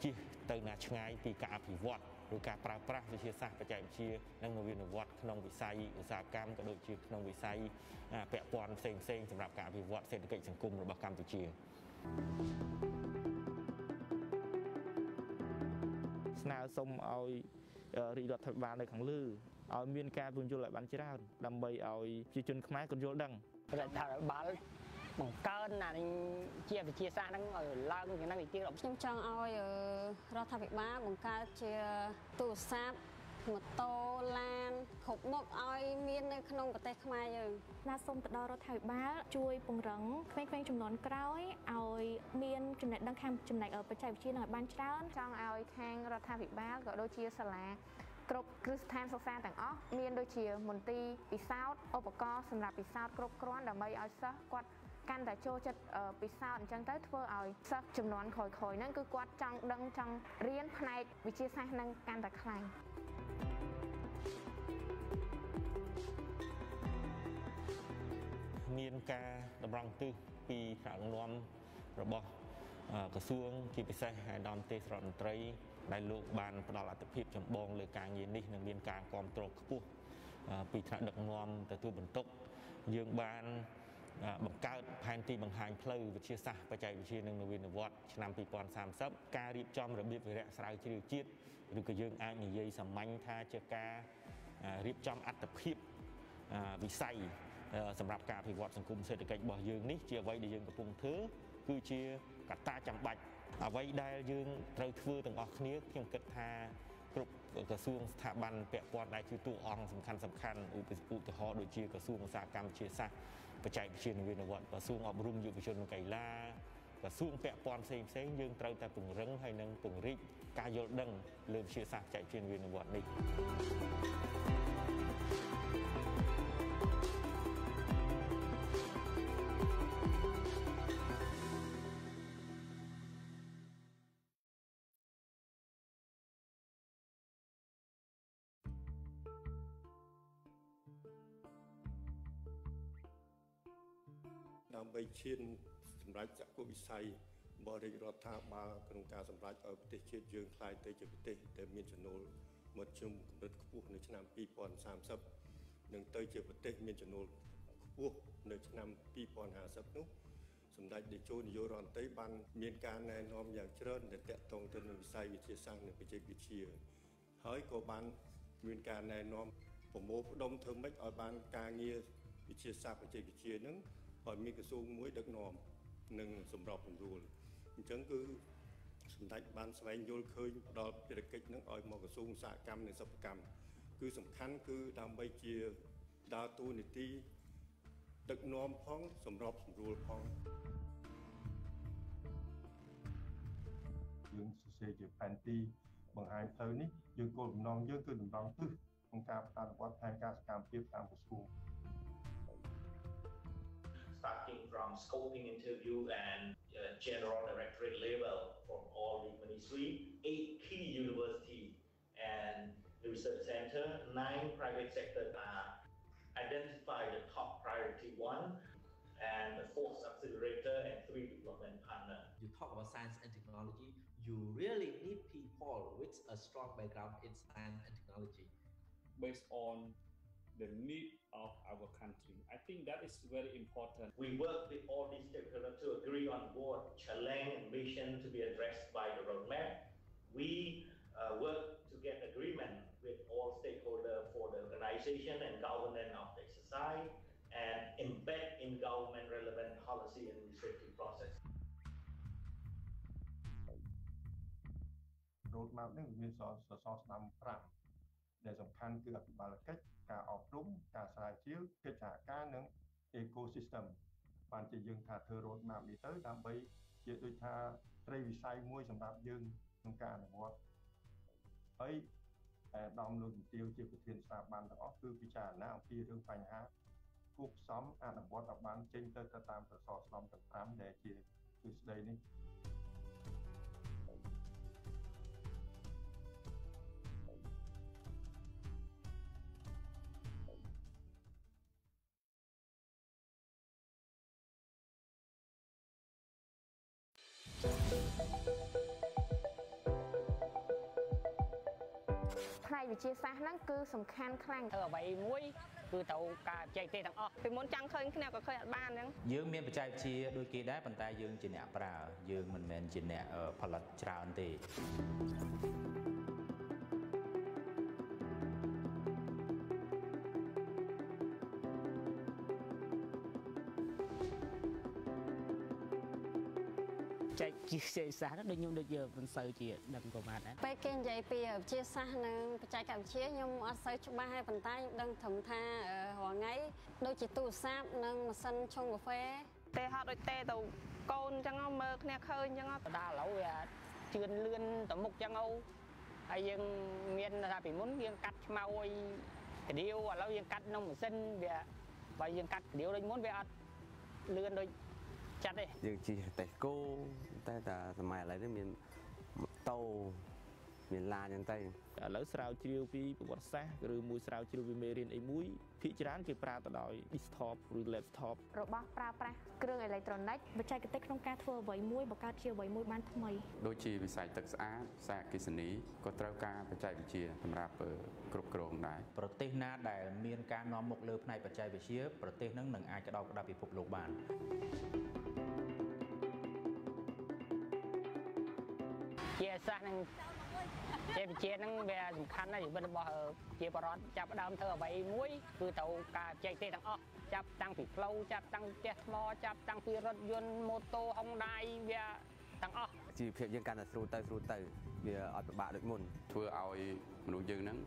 ជិះទៅណាឆ្ងាយពីការអភិវឌ្ឍឬការប្រើប្រាស់វិទ្យាសាស្ត្របច្ចេកវិទ្យានិងនវានុវត្តន៍ក្នុងវិស័យឧស្សាហកម្មក៏ដូចជាក្នុងវិស័យពាក់ព័ន្ធផ្សេងៗសម្រាប់ការអភិវឌ្ឍសេដ្ឋកិច្ចសង្គមរបស់កម្ពុជាស្នើសុំឲ្យរាជរដ្ឋាភិបាលនៅខាងលើឲ្យមានការពន្យល់ឲ្យបានច្រើនដើម្បីឲ្យប្រជាជនខ្មែរគាត់យល់ដឹងរដ្ឋាភិបាលបង្កើនអានេះជាវិទ្យាសាស្ត្រហ្នឹងឲ្យឡើងយ៉ាងណាវិទ្យាខ្ញុំចង់ឲ្យរដ្ឋាភិបាលបង្កើតជាទូរស័ព្ទម៉ូតូឡានគ្រប់មុខឲ្យមាននៅក្នុងប្រទេសខ្មែរយើងណាសូមទៅដល់រដ្ឋាភិបាលជួយពង្រឹងក្មេងៗជំនាន់ក្រោយឲ្យមានចំណេះដឹងខាងចំណែកបច្ចេកវិទ្យានឹងឲ្យបានច្រើនចង់ឲ្យខាងរដ្ឋាភិបាលក៏ដូចជាសាលាគ្រប់គ្រឹះស្ថានសិក្សាទាំងអស់មានដូចជាមន្ទីរពិសោធន៍ឧបករណ៍សម្រាប់ពិសោធន៍គ្រប់គ្រាន់ដើម្បីឲ្យសិស្សគាត់កាន់តែចូលចិត្តពិសោធន៍អញ្ចឹងទៅធ្វើឲ្យសិស្សចំនួនក្រោយៗហ្នឹងគឺគាត់ចង់ដឹងចង់រៀនផ្នែកវិទ្យាសាស្ត្រហ្នឹងកាន់តែខ្លាំងមានការតម្រង់ទិសពីថ្នាក់ដឹកនាំរបស់ក្រសួងជាពិសេសអាដាមទេសរដ្ឋមន្ត្រីដែលលោកបានផ្ដល់អត្ថប្រយោជន៍ចម្បងលើការងារនេះនិងមានការគ្រប់គ្រងខ្ពស់ពីថ្នាក់ដឹកនាំទទួលបន្ទុកយើងបានបង្កើតផែនទីបង្ហាញផ្លូវវិទ្យាសាស្ត្របច្ចេកវិទ្យានិងនវានុវត្តន៍ឆ្នាំ2030ការរៀបចំរបៀបវារៈស្រាវជ្រាវជាតិឬក៏យើងអាចនិយាយសាមញ្ញថាជាការរៀបចំអត្ថប្រយោជន៍វិស័យសម្រាប់ការអភិវឌ្ឍសង្គមសេដ្ឋកិច្ចរបស់យើងនេះជាអ្វីដែលយើងកំពុងធ្វើគឺជាកត្តាចាំបាច់អ្វីដែលយើងត្រូវធ្វើទាំងអស់គ្នាខ្ញុំគិតថាគ្រប់ក្រសួងស្ថាប័នពាក់ព័ន្ធដែលជាតួអង្គសំខាន់ឧទាហរណ៍ដូចជាក្រសួងឧស្សាហកម្មវិទ្យាសាស្ត្របច្ចេកវិទ្យានវានុវត្តន៍ក្រសួងអប់រំយុវជននិងកីឡាក្រសួងពាក់ព័ន្ធផ្សេងយើងត្រូវតែពង្រឹងហើយនិងពង្រីកការយល់ដឹងលើវិទ្យាសាស្ត្របច្ចេកវិទ្យានវានុវត្តន៍នេះដើម្បីឈានសម្រាប់ចក្ខុវិស័យបរិយារដ្ឋាភិបាលក្នុងការសម្រេចឲ្យប្រទេសជាតិយើងក្លាយទៅជាប្រទេសដែលមានចំណូលមធ្យមកម្រិតខ្ពស់នៅឆ្នាំ2030និងទៅជាប្រទេសមានចំណូលខ្ពស់នៅឆ្នាំ2050នោះសម្ដេចតេជោនាយករដ្ឋមន្ត្រីបានមានការណែនាំយ៉ាងច្រើនដែលទាក់ទងទៅនឹងវិស័យវិទ្យាសាស្ត្រនិងបច្ចេកវិទ្យាហើយក៏បានមានការណែនាំប្រមូលផ្ដុំធ្វើម៉េចឲ្យបានការងារវិទ្យាសាស្ត្របច្ចេកវិទ្យានឹងឲ្យមានក្រសួងមួយដឹកនាំនិងសម្របសម្រួលអញ្ចឹងគឺសម្ដេចបានស្វែងយល់ឃើញផ្ដល់ភារកិច្ចនឹងឲ្យមកក្រសួងឧស្សាហកម្មនិងសិប្បកម្មគឺសំខាន់គឺដើម្បីជាដើរតួនាទីដឹកនាំផងសម្របសម្រួលផងយើងសរសេរជាផែនទីបង្ហាញផ្លូវនេះយើងគោលបំណងយើងគឺតម្រង់ទិសក្នុងការអនុវត្តផែនការសកម្មភាពតាមក្រសួងstarting from scoping interview and general directorate level from all the ministry, 8 key universities and the research center, 9 private sectors are identified the top priority one and the 4th accelerator and 3 development partner. You talk about science and technology, you really need people with a strong background in science and technology. Based on the need of our country. I think that is very important. We work with all these stakeholders to agree on board challenge and mission to be addressed by the roadmap. We work to get agreement with all stakeholders for the organization and governance of the exercise and embed in government relevant policy and administrative process. Roadmap នេះមានសរសស្នាម5ដែលសំខាន់គឺអភិបាលកិច្ចការអប់រំការស្រាវជ្រាវកិច្ចសហការនិង ecosystem បានជាយើងថាធ្វើ roadmap នេះទៅដើម្បីជាដូចថាត្រីវិស័យមួយសម្រាប់យើងក្នុងការអនុវត្តហើយដំលោកជំទាវជាប្រធានស្ថាប័នទាំងអស់គឺពិចារណាអំពីរឿងបញ្ហាគូផ្សំអនុវត្តឲ្យបានចេញទៅតាមសរសស្នាមទាំង5ដែលជាទ្រឹស្ដីនេះ វិទ្យាសាស្ត្រហ្នឹងគឺសំខាន់ខ្លាំង ធ្វើអ្វីមួយគឺទៅការបច្ចេកទេសទាំងអស់ពីមុនចង់ឃើញគ្នាក៏ឃើញអត់បានអញ្ចឹង យើងមានបច្ចេកវិទ្យាដូចគេដែរប៉ុន្តែយើងជាអ្នកប្រើយើងមិនមែនជាអ្នកផលិតច្រើនទេ ចែកជាវិទ្យាសាស្ត្រដូចខ្ញុំដូចមិនសូវជាដឹងប្រហែលដែរ ពេលគេនិយាយពីវិទ្យាសាស្ត្រនិងបច្ចេកវិទ្យាខ្ញុំអត់សូវច្បាស់ទេប៉ុន្តែដឹងត្រឹមថារាល់ថ្ងៃដូចជាទូរស័ព្ទនិងម៉ាស៊ីនឆុងកាហ្វេ ទេហត់ដូចទេទៅកូនអញ្ចឹងមើលគ្នាឃើញអញ្ចឹងដល់ឥឡូវវាជឿនលឿនទៅមុខអញ្ចឹងហើយយើងមានថាពីមុនយើងកាត់ឆ្មៅឲ្យកដៀវឥឡូវយើងកាត់ក្នុងម៉ាស៊ីនវាបើយើងកាត់កដៀវដូចមុនវាអត់លឿនដូចចាត់ទេ យើងជិះតែគោតែសម័យឥឡូវនេះមានម៉ូតូមានឡានអញ្ចឹងទៅ ឥឡូវស្រាវជ្រាវពីប្រវត្តិសាស្ត្រឬមួយស្រាវជ្រាវពីមេរៀនអីមួយភាគច្រើនគេប្រើទៅដោយ desktop ឬ laptop របស់ប្រើប្រាស់គ្រឿងអេឡិចត្រូនិកបច្ចេកទេសក្នុងការធ្វើអ្វីមួយបង្កើតជាអ្វីមួយបានថ្មី ដូចជាវិស័យទឹកស្អាតសារអគ្គិសនីក៏ត្រូវការបច្ចេកវិទ្យាសម្រាប់គ្រប់គ្រងដែរ ប្រទេសណាដែលមានការនាំមុខលើផ្នែកបច្ចេកវិទ្យាប្រទេសនឹងនឹងអាចក្តោបក្តាប់ពិភពលោកបាន ជាសាស្ត្រនឹងជាវិជានឹងវាសំខាន់ណាស់ជីវិតរបស់ជាបរិបទចាប់ដើមធ្វើអ្វីមួយគឺទៅការបច្ចេកទេសទាំងអស់ចាប់តាំងពីផ្លូវចាប់តាំងផ្ទះថ្មចាប់តាំងពីរថយន្តម៉ូតូហុងដាយវាទាំងអស់ ជីវភាពយើងកាន់តែស្រួលទៅវាអត់ពិបាកដូចមុន ធ្វើឲ្យមនុស្សយើងហ្នឹង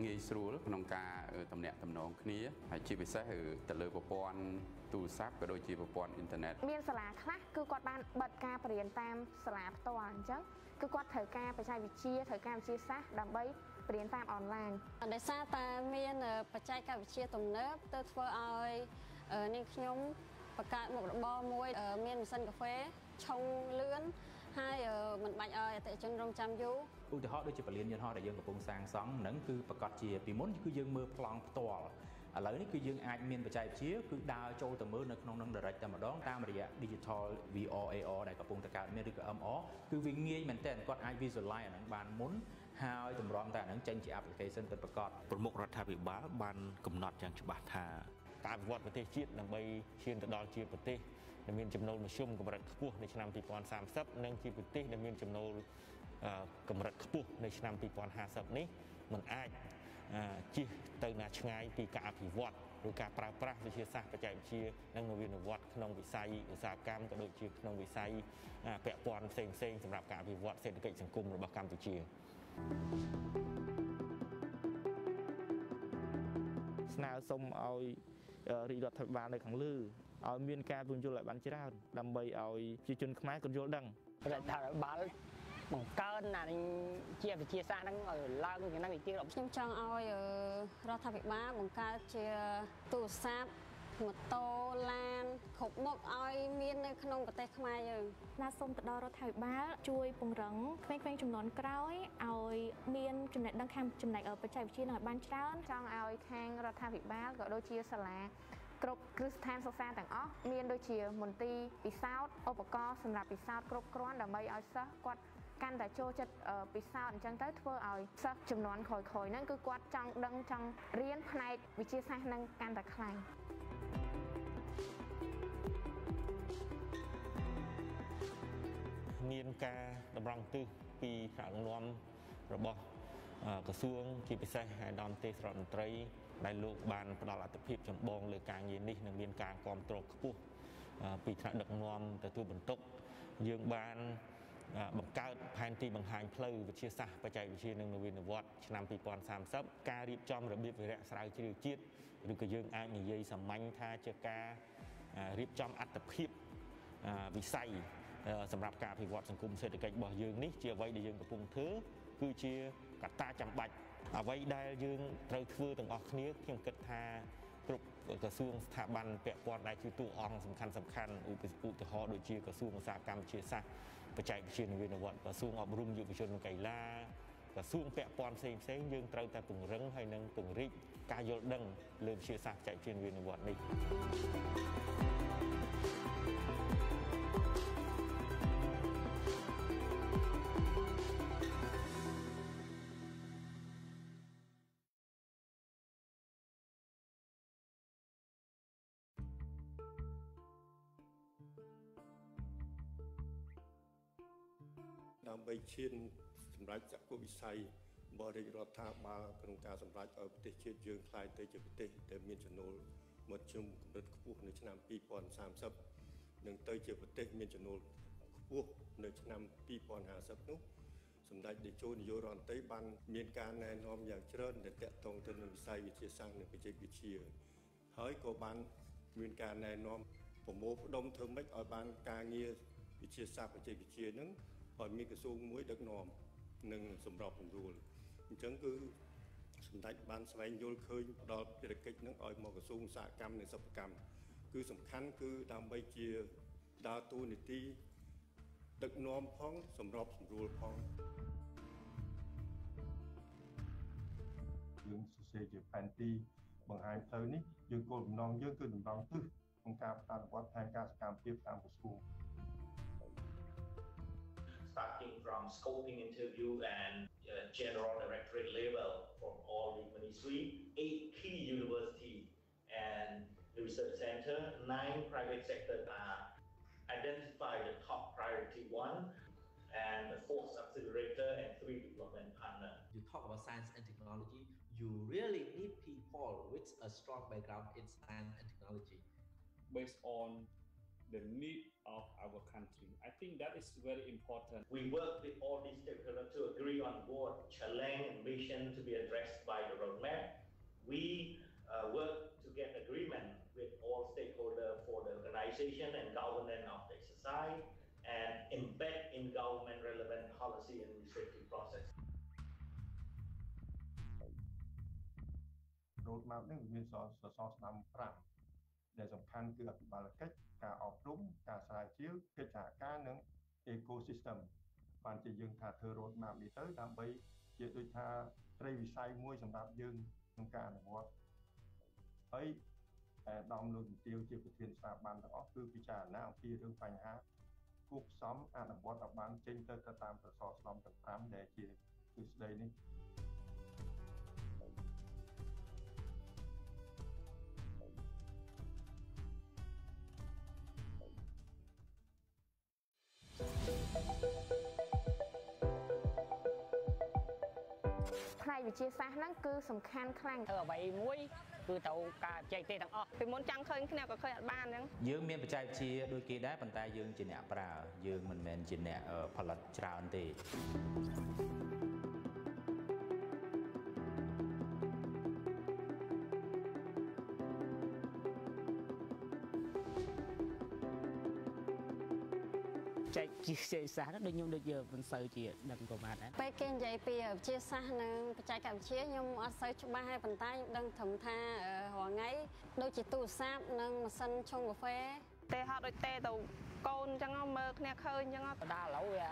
ងាយស្រួលក្នុងការទំនាក់ទំនងគ្នាហើយជាពិសេសទៅលើប្រព័ន្ធទូរស័ព្ទក៏ដូចជាប្រព័ន្ធអ៊ីនធឺណិត មានសាលាខ្លះគឺគាត់បានបិទការបរៀនតាមសាលាផ្ទាល់អញ្ចឹងគឺគាត់ត្រូវការបច្ចេកវិទ្យាត្រូវការវិទ្យាសាស្ត្រដើម្បីបរៀនតាមអនឡាញ ដោយសារតែមានបច្ចេកវិទ្យាទំនើបទៅធ្វើឲ្យនាងខ្ញុំបង្កើតមុខរបរមួយមានម៉ាស៊ីនកាហ្វេឆុងលឿនហើយមិនបាច់ឲ្យអតិថិជនរងចាំយូរ ឧទាហរណ៍ដូចជាពលានយន្តហោះដែលយើងកំពុងសាងសង់ហ្នឹងគឺប្រកាសជាពីមុនគឺយើងមើលប្លង់ផ្ទាល់ឥឡូវនេះគឺយើងអាចមានបច្ចេកវិទ្យាគឺដើរចូលទៅមើលនៅក្នុងនឹង direct តែម្ដងតាមរយៈ digital VR AR ដែលកំពុងតែកើតមានឬក៏ MR គឺវាងាយមែនទែនគាត់អាច visualize អាហ្នឹងបានមុនហើយតម្រាំតែអាហ្នឹងចេញជា application ពិតប្រាកដ ប្រមុខរដ្ឋាភិបាលបានកំណត់យ៉ាងច្បាស់ថាការវិវត្តប្រទេសជាតិដើម្បីឈានទៅដល់ជាប្រទេសដែលមានចំណូលមធ្យមកម្រិតខ្ពស់នៅឆ្នាំ 2030 និងជាប្រទេសដែលមានចំណូលកម្រិតខ្ពស់នៅឆ្នាំ 2050 នេះมันអាចជិះទៅណាឆ្ងាយពីការអភិវឌ្ឍឬការប្រើប្រាស់វិទ្យាសាស្ត្របច្ចេកវិទ្យានិងនវានុវត្តន៍ក្នុងវិស័យឧស្សាហកម្មក៏ដូចជាក្នុងវិស័យពាក់ព័ន្ធផ្សេងៗសម្រាប់ការអភិវឌ្ឍសេដ្ឋកិច្ចសង្គមរបស់កម្ពុជា ស្នើសុំឲ្យរាជរដ្ឋាភិបាលនៅខាងលើឲ្យមានការពន្យល់ឲ្យបានច្រើនដើម្បីឲ្យប្រជាជនខ្មែរគាត់យល់ដឹង រដ្ឋាភិបាលបង្កើនអានេះជាវិទ្យាសាស្ត្រហ្នឹងឲ្យឡើងយ៉ាងណាទៅទៀត ខ្ញុំចង់ឲ្យរដ្ឋាភិបាលបង្កើតជាទូរស័ព្ទម៉ូតូឡានគ្រប់មុខឲ្យមាននៅក្នុងប្រទេសខ្មែរយើង ណាសូមទៅដល់រដ្ឋាភិបាលជួយពង្រឹងក្មេងៗចំនួនក្រោយឲ្យមានចំណេះដឹងខាងចំណែកបច្ចេកវិទ្យានឹងឲ្យបានច្រើនចង់ឲ្យខាងរដ្ឋាភិបាលក៏ដូចជាសាលាគ្រប់គ្រឹះស្ថានសិក្សាទាំងអស់មានដូចជាមន្ទីរពិសោធន៍ឧបករណ៍សម្រាប់ពិសោធន៍គ្រប់គ្រាន់ដើម្បីឲ្យសិស្សគាត់កាន់តែចូលចិត្តពិសោធន៍អញ្ចឹងទៅធ្វើឲ្យសិស្សចំនួនក្រោយៗហ្នឹងគឺគាត់ចង់ដឹងចង់រៀនផ្នែកវិទ្យាសាស្ត្រហ្នឹងកាន់តែខ្លាំង មានការតម្រង់ទិសពីថ្នាក់ដឹកនាំរបស់ក្រសួងជាពិសេសអាដាមទេសរដ្ឋមន្ត្រីដែលលោកបានផ្ដល់អត្ថប្រយោជន៍ចម្បងលើការងារនេះនិងមានការគាំទ្រខ្ពស់ពីថ្នាក់ដឹកនាំទទួលបន្ទុកយើងបានបង្កើតផែនទីបង្ហាញផ្លូវវិទ្យាសាស្ត្របច្ចេកវិទ្យានិងនវានុវត្តន៍ឆ្នាំ 2030 ការរៀបចំរបៀបវារៈស្រាវជ្រាវជាតិឬក៏យើងអាចនិយាយសាមញ្ញថាជាការរៀបចំអត្ថប្រយោជន៍វិស័យសម្រាប់ការអភិវឌ្ឍសង្គមសេដ្ឋកិច្ចរបស់យើងនេះជាអ្វីដែលយើងកំពុងធ្វើគឺជាកត្តាចាំបាច់អ្វីដែលយើងត្រូវធ្វើទាំងអស់គ្នាខ្ញុំគិតថាគ្រប់ក្រសួងស្ថាប័នពាក់ព័ន្ធដែលជាតួអង្គសំខាន់ឧទាហរណ៍ដូចជាក្រសួងឧស្សាហកម្មវិទ្យាសាស្ត្របច្ចេកវិទ្យានវានុវត្តន៍ក្រសួងអប់រំយុវជននិងកីឡាក្រសួងពាក់ព័ន្ធផ្សេងៗយើងត្រូវតែពង្រឹងហើយនិងពង្រីកការយល់ដឹងលើវិទ្យាសាស្ត្របច្ចេកវិទ្យានវានុវត្តន៍នេះ ដើម្បីឈានសម្រាប់ចក្ខុវិស័យបរិយារដ្ឋាភិបាលក្នុងការសម្រេចឲ្យប្រទេសជាតិយើងក្លាយទៅជាប្រទេសដែលមានចំណូលមធ្យមកម្រិតខ្ពស់នៅឆ្នាំ2030និងទៅជាប្រទេសមានចំណូលខ្ពស់នៅឆ្នាំ2050នោះសម្ដេចតេជោនាយករដ្ឋមន្ត្រីបានមានការណែនាំយ៉ាងច្រើនដែលទាក់ទងទៅនឹងវិស័យវិទ្យាសាស្ត្រនិងបច្ចេកវិទ្យាហើយក៏បានមានការណែនាំប្រមូលផ្ដុំធ្វើម៉េចឲ្យបានការងារវិទ្យាសាស្ត្របច្ចេកវិទ្យានឹងឲ្យមានក្រសួងមួយដឹកនាំនិងសម្របសម្រួលអញ្ចឹងគឺសម្ដេចបានស្វែងយល់ឃើញផ្ដល់ភារកិច្ចនឹងឲ្យមកក្រសួងឧស្សាហកម្មនិងសិប្បកម្មគឺសំខាន់គឺដើម្បីជាដើរតួនាទីដឹកនាំផងសម្របសម្រួលផងយើងសរសេរជាផែនទីបង្ហាញផ្លូវនេះយើងគោលបំណងយើងគឺតម្រង់ទិសក្នុងការអនុវត្តផែនការសកម្មភាពតាមក្រសួង Starting from scoping interview and general directorate level from all the ministry, 8 key universities and the research center, 9 private sectors are identified the top priority 1 and 4 accelerator and 3 development partner. You talk about science and technology, you really need people with a strong background in science and technology. Based on the need of our country. I think that is very important. We work with all these stakeholders to agree on board challenge and mission to be addressed by the roadmap. We work to get agreement with all stakeholders for the organization and governance of the exercise and embed in government relevant policy and restrictive process. Roadmap នេះមានសរស្នាម5ដែលសំខាន់គឺអភិបាលកិច្ចការអប់រំការស្រាវជ្រាវកិច្ចសហការនិង ecosystem បានជាយើងថាធ្វើ roadmap នេះទៅដើម្បីជាដូចថាត្រីវិស័យមួយសម្រាប់យើងក្នុងការអនុវត្តហើយដំលោកជំទាវជាប្រធានស្ថាប័នទាំងអស់គឺពិចារណាអំពីរឿងបញ្ហាគូផ្សំអនុវត្តឲ្យបានចេញទៅតាមប្រសរស្នំទាំង5ដែលជាទ្រឹស្ដីនេះផ្នែកវិទ្យាសាស្ត្រហ្នឹងគឺសំខាន់ខ្លាំងធ្វើអ្វីមួយគឺទៅការបច្ចេកទេសទាំងអស់ពីមុនចង់ឃើញគ្នាក៏ឃើញអត់បានអញ្ចឹងយើងមានបច្ចេកវិទ្យាដូចគេដែរប៉ុន្តែយើងជាអ្នកប្រើយើងមិនមែនជាអ្នកផលិតច្រើនទេចែកជាវិទ្យាសាស្ត្រដូចខ្ញុំដូចមិនសូវជាដឹងប្រហែលដែរពេលគេនិយាយពីវិទ្យាសាស្ត្រនិងបច្ចេកវិទ្យាខ្ញុំអត់សូវច្បាស់ទេប៉ុន្តែខ្ញុំដឹងត្រឹមថារាល់ថ្ងៃដូចជាទូរស័ព្ទនិងម៉ាស៊ីនឆុងកាហ្វេទេហត់ដូចទេទៅកូនអញ្ចឹងមើលគ្នាឃើញអញ្ចឹងដល់ឥឡូវវា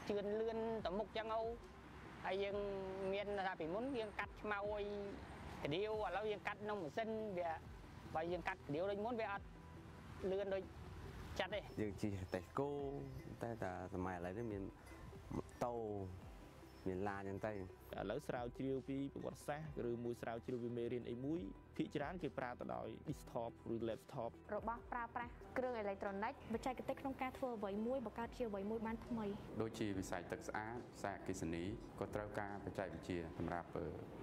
ជឿនលឿនទៅមុខអញ្ចឹងហើយយើងមានថាពីមុនយើងកាត់ឆ្មៅឲ្យកដៀវឥឡូវយើងកាត់ក្នុងម៉ាស៊ីនវាបើយើងកាត់កដៀវដូចមុនវាអត់លឿនដូចចាត់ទេយើងជិះតែគោតែសម័យឥឡូវនេះមានម៉ូតូមានឡានអញ្ចឹងទៅឥឡូវស្រាវជ្រាវពីប្រវត្តិសាស្ត្រឬមួយស្រាវជ្រាវពីមេរៀនអីមួយភាគច្រើនគេប្រើទៅដោយ desktop ឬ laptop របស់ប្រើប្រាស់គ្រឿងអេឡិចត្រូនិកបច្ចេកទេសក្នុងការធ្វើអ្វីមួយបង្កើតជាអ្វីមួយបានថ្មីដូចជាវិស័យទឹកស្អាតសារអគ្គិសនីក៏ត្រូវការបច្ចេកវិទ្យាសម្រាប់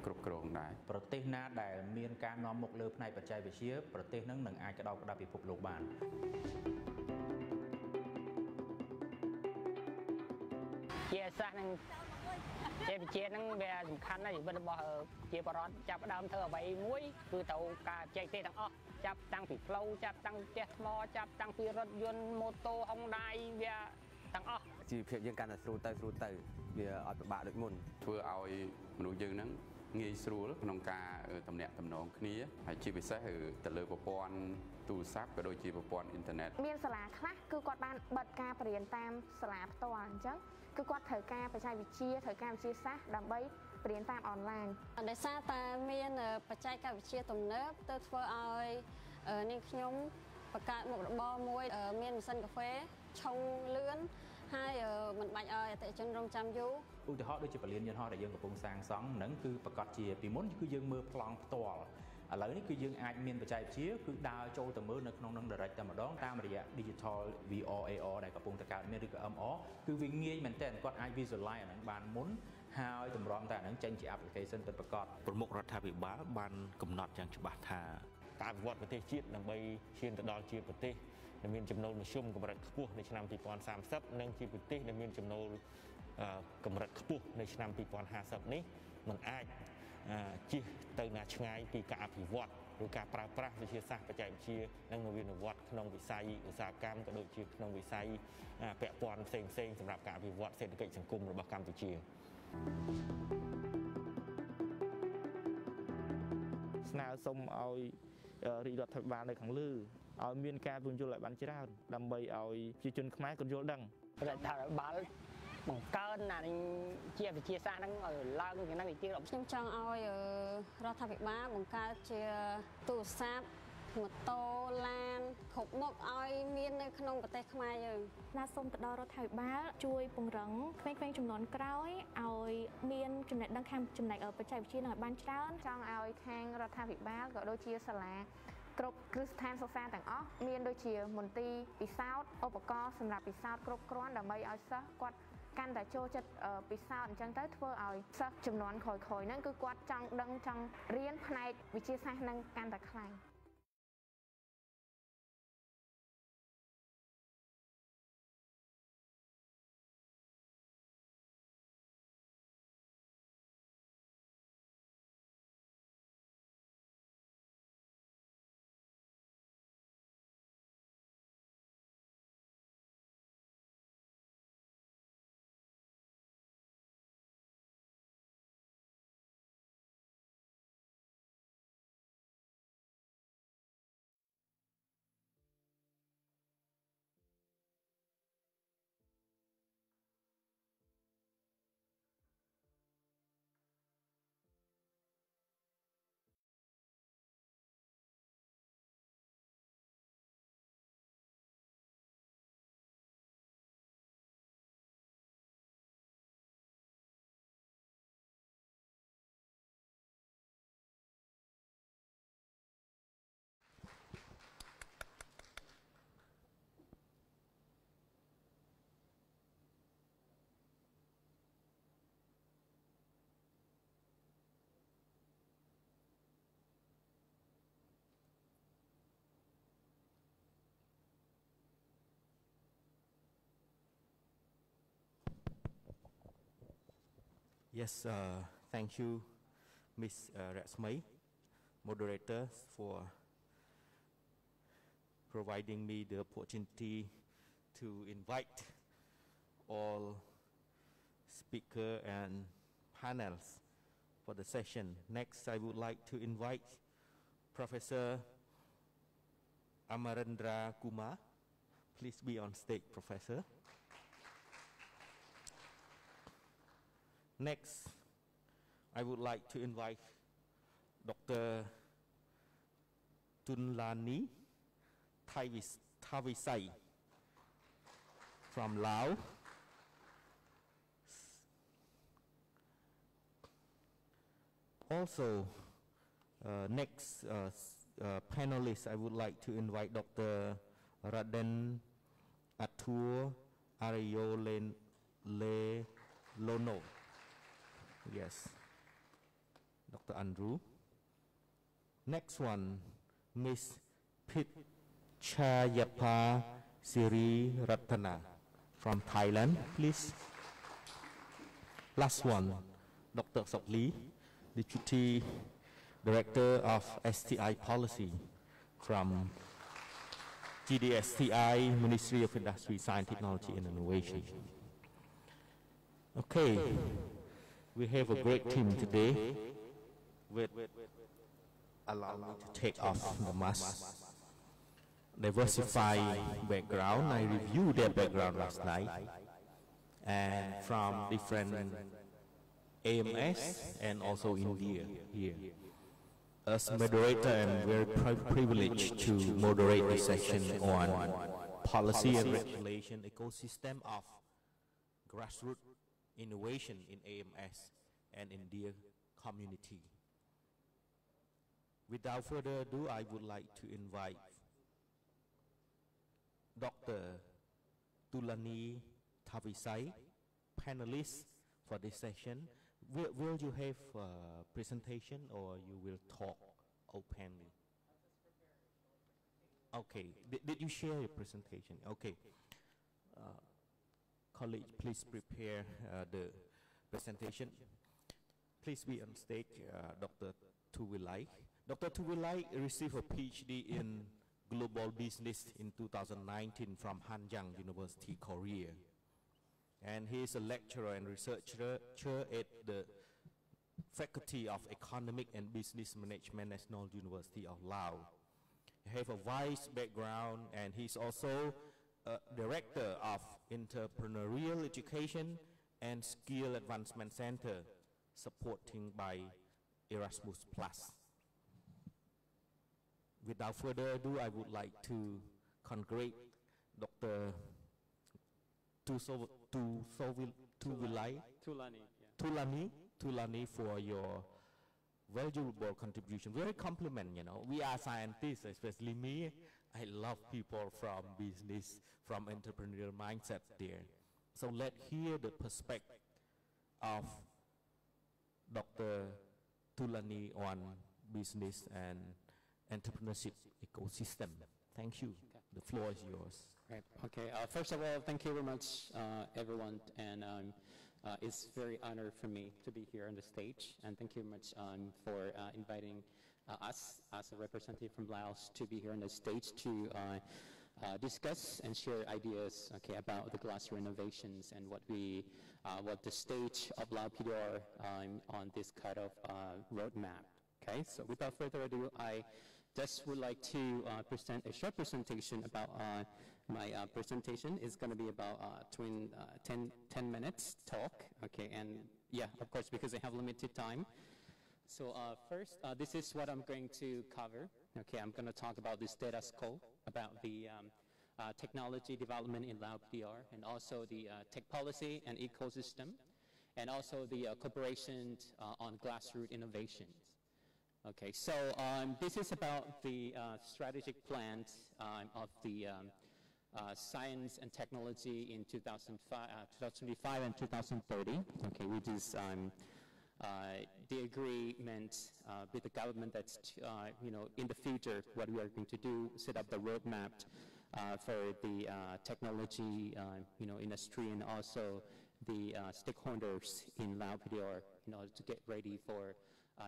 គ្រប់គ្រងដែរប្រទេសណាដែលមានការនាំមុខលើផ្នែកបច្ចេកវិទ្យាប្រទេសនឹងអាចក្តោបក្តាប់ពិភពលោកបានជាសាស្ត្រនឹងជាវិជានឹងវាសំខាន់ណាស់ជីវិតរបស់ជាបរិបទចាប់ដើមធ្វើអ្វីមួយគឺទៅការបច្ចេកទេសទាំងអស់ចាប់តាំងពីផ្លូវចាប់តាំងផ្ទះថ្មចាប់តាំងពីរថយន្តម៉ូតូហុងដាយវាទាំងអស់ជីវភាពយើងកាន់តែស្រួលទៅវាអត់ពិបាកដូចមុនធ្វើឲ្យមនុស្សយើងហ្នឹងងាយស្រួលក្នុងការទំនាក់ទំនងគ្នាហើយជាពិសេសទៅលើប្រព័ន្ធទូរស័ព្ទក៏ដូចជាប្រព័ន្ធអ៊ីនធឺណិតមានសាលាខ្លះគឺគាត់បានបិទការបរៀនតាមសាលាផ្ទាល់អញ្ចឹងគឺគាត់ត្រូវការបច្ចេកវិទ្យាត្រូវការវិទ្យាសាស្ត្រដើម្បីបរៀនតាមអនឡាញដោយសារតែមានបច្ចេកវិទ្យាទំនើបទៅធ្វើឲ្យនាងខ្ញុំបង្កើតមុខរបរមួយមានម៉ាស៊ីនកាហ្វេឆុងលឿនហើយមិនបាច់ឲ្យអតិថិជនរងចាំយូរឧទាហរណ៍ដូចជាពលានយន្តហោះដែលយើងកំពុងសាងសង់ហ្នឹងគឺប្រកាសជាពីមុនគឺយើងមើលប្លង់ផ្ទាល់ ឥឡូវនេះគឺយើងអាចមានបច្ចេកវិទ្យាគឺដើរចូលទៅមើលនៅក្នុងនឹង direct តែម្ដងតាមរយៈ digital VR AR ដែលកំពុងតែកើតមានឬក៏ MR គឺវាងាយមែនទែនគាត់អាច visualize អាហ្នឹងបានមុនហើយតម្រាំតែអាហ្នឹងចេញជា application ពិតប្រាកដប្រមុខរដ្ឋាភិបាលបានកំណត់យ៉ាងច្បាស់ថាការវិវត្តប្រទេសជាតិដើម្បីឈានទៅដល់ជាប្រទេសដែលមានចំណូលមធ្យមកម្រិតខ្ពស់នៅឆ្នាំ2030និងជាប្រទេសដែលមានចំណូលកម្រិតខ្ពស់នៅឆ្នាំ2050នេះมันអាចជិះទៅណាឆ្ងាយពីការអភិវឌ្ឍឬការប្រើប្រាស់វិទ្យាសាស្ត្របច្ចេកវិទ្យានិងនវានុវត្តន៍ក្នុងវិស័យឧស្សាហកម្មក៏ដូចជាក្នុងវិស័យពាក់ព័ន្ធផ្សេងៗសម្រាប់ការអភិវឌ្ឍសេដ្ឋកិច្ចសង្គមរបស់កម្ពុជាស្នើសុំឲ្យរាជរដ្ឋាភិបាលនៅខាងលើឲ្យមានការពន្យល់ឲ្យបានច្រើនដើម្បីឲ្យប្រជាជនខ្មែរគាត់យល់ដឹងរដ្ឋាភិបាលបង្កើនអានេះជាវិទ្យាសាស្ត្រហ្នឹងឲ្យឡើងយ៉ាងណាទៅទៀតខ្ញុំចង់ឲ្យរដ្ឋាភិបាលបង្កើតជាទូរស័ព្ទម៉ូតូឡានគ្រប់មុខឲ្យមាននៅក្នុងប្រទេសខ្មែរយើងណាសូមទៅដល់រដ្ឋាភិបាលជួយពង្រឹងក្មេងៗចំនួនក្រោយឲ្យមានចំណេះដឹងខាងចំណែកបច្ចេកវិទ្យានឹងឲ្យបានច្រើនចង់ឲ្យខាងរដ្ឋាភិបាលក៏ដូចជាសាលាគ្រប់គ្រឹះស្ថានសិក្សាទាំងអស់មានដូចជាមន្ទីរពិសោធន៍ឧបករណ៍សម្រាប់ពិសោធន៍គ្រប់គ្រាន់ដើម្បីឲ្យសិស្សគាត់កាន់តែចូលចិត្តពិសោធន៍អញ្ចឹងទៅធ្វើឲ្យសិស្សចំនួនក្រោយៗហ្នឹងគឺគាត់ចង់ដឹងចង់រៀនផ្នែកវិទ្យាសាស្ត្រហ្នឹងកាន់តែខ្លាំង Yes, thank you, Ms. Ratsmay, moderator, for providing me the opportunity to invite all speakers and panels for the session. Next, I would like to invite Professor Amarendra Kumar. Please be on stage, Professor. Next, I would like to invite Dr. Toulany Thavisay from Laos. Also, next panelist, I would like to invite Dr. Raden Ario Lelono. Yes, Dr. Andrew. Next one, Ms. Pitchayapa Siriratana from Thailand, please. Last one, Dr. Sokly, Deputy Director of STI Policy from GDSTI, Ministry of Industry, Science, Technology and Innovation. Okay. We have a great team today with allow me to take off the mask. Diversified background, I reviewed their background last night and from different AMS and also India here. As moderator, I'm very privileged to moderate the session on policy and regulation ecosystem of grassroots innovation in AMS and India community. Without further ado, I would like to invite Dr. Toulany Thavisay, panelist for this session. Will you have a presentation or you will talk openly? Okay, did you share your presentation? Okay. Colleague, please prepare the presentation. Please be on stage, Dr. Thavisay. Dr. Thavisay received a PhD in Global Business in 2019 from Hanyang University, Korea. And he is a lecturer and researcher at the Faculty of Economic and Business Management, National University of Laos. He has a wide background, and he's also a director of Entrepreneurial Education and Skill Advancement Center, supporting by Erasmus+. Without further ado, I would like to congratulate Dr. Toulany for your valuable contribution. Very compliment, you know. We are scientists, especially me. I love people from business, from entrepreneurial mindset there. So let's hear the perspective of Dr. Toulany on business and entrepreneurship ecosystem. Thank you. Okay. The floor is yours. Right. Okay. First of all, thank you very much, everyone, and it's very honor for me to be here on the stage. And thank you very much for inviting us as a representative from Laos to be here on the stage to discuss and share ideas, okay, about the Grassroots Innovations and what the stage of Lao PDR on this kind of roadmap. Okay. So without further ado, I just would like to present a short presentation about my presentation. Is going to be about 10 minutes talk, okay, and yeah, of course, because I have limited time. So first, this is what I'm going to cover. Okay, I'm going to talk about the status quo, about the technology development in Lao PDR, and also the tech policy and ecosystem, and also the cooperation on grassroots innovations. Okay, so this is about the strategic plan of the science and technology in 2025 and 2030, okay, which is the agreement with the government that's, you know, in the future, what we are going to do, set up the roadmap for the technology, you know, industry, and also the stakeholders in Lao PDR in order to get ready for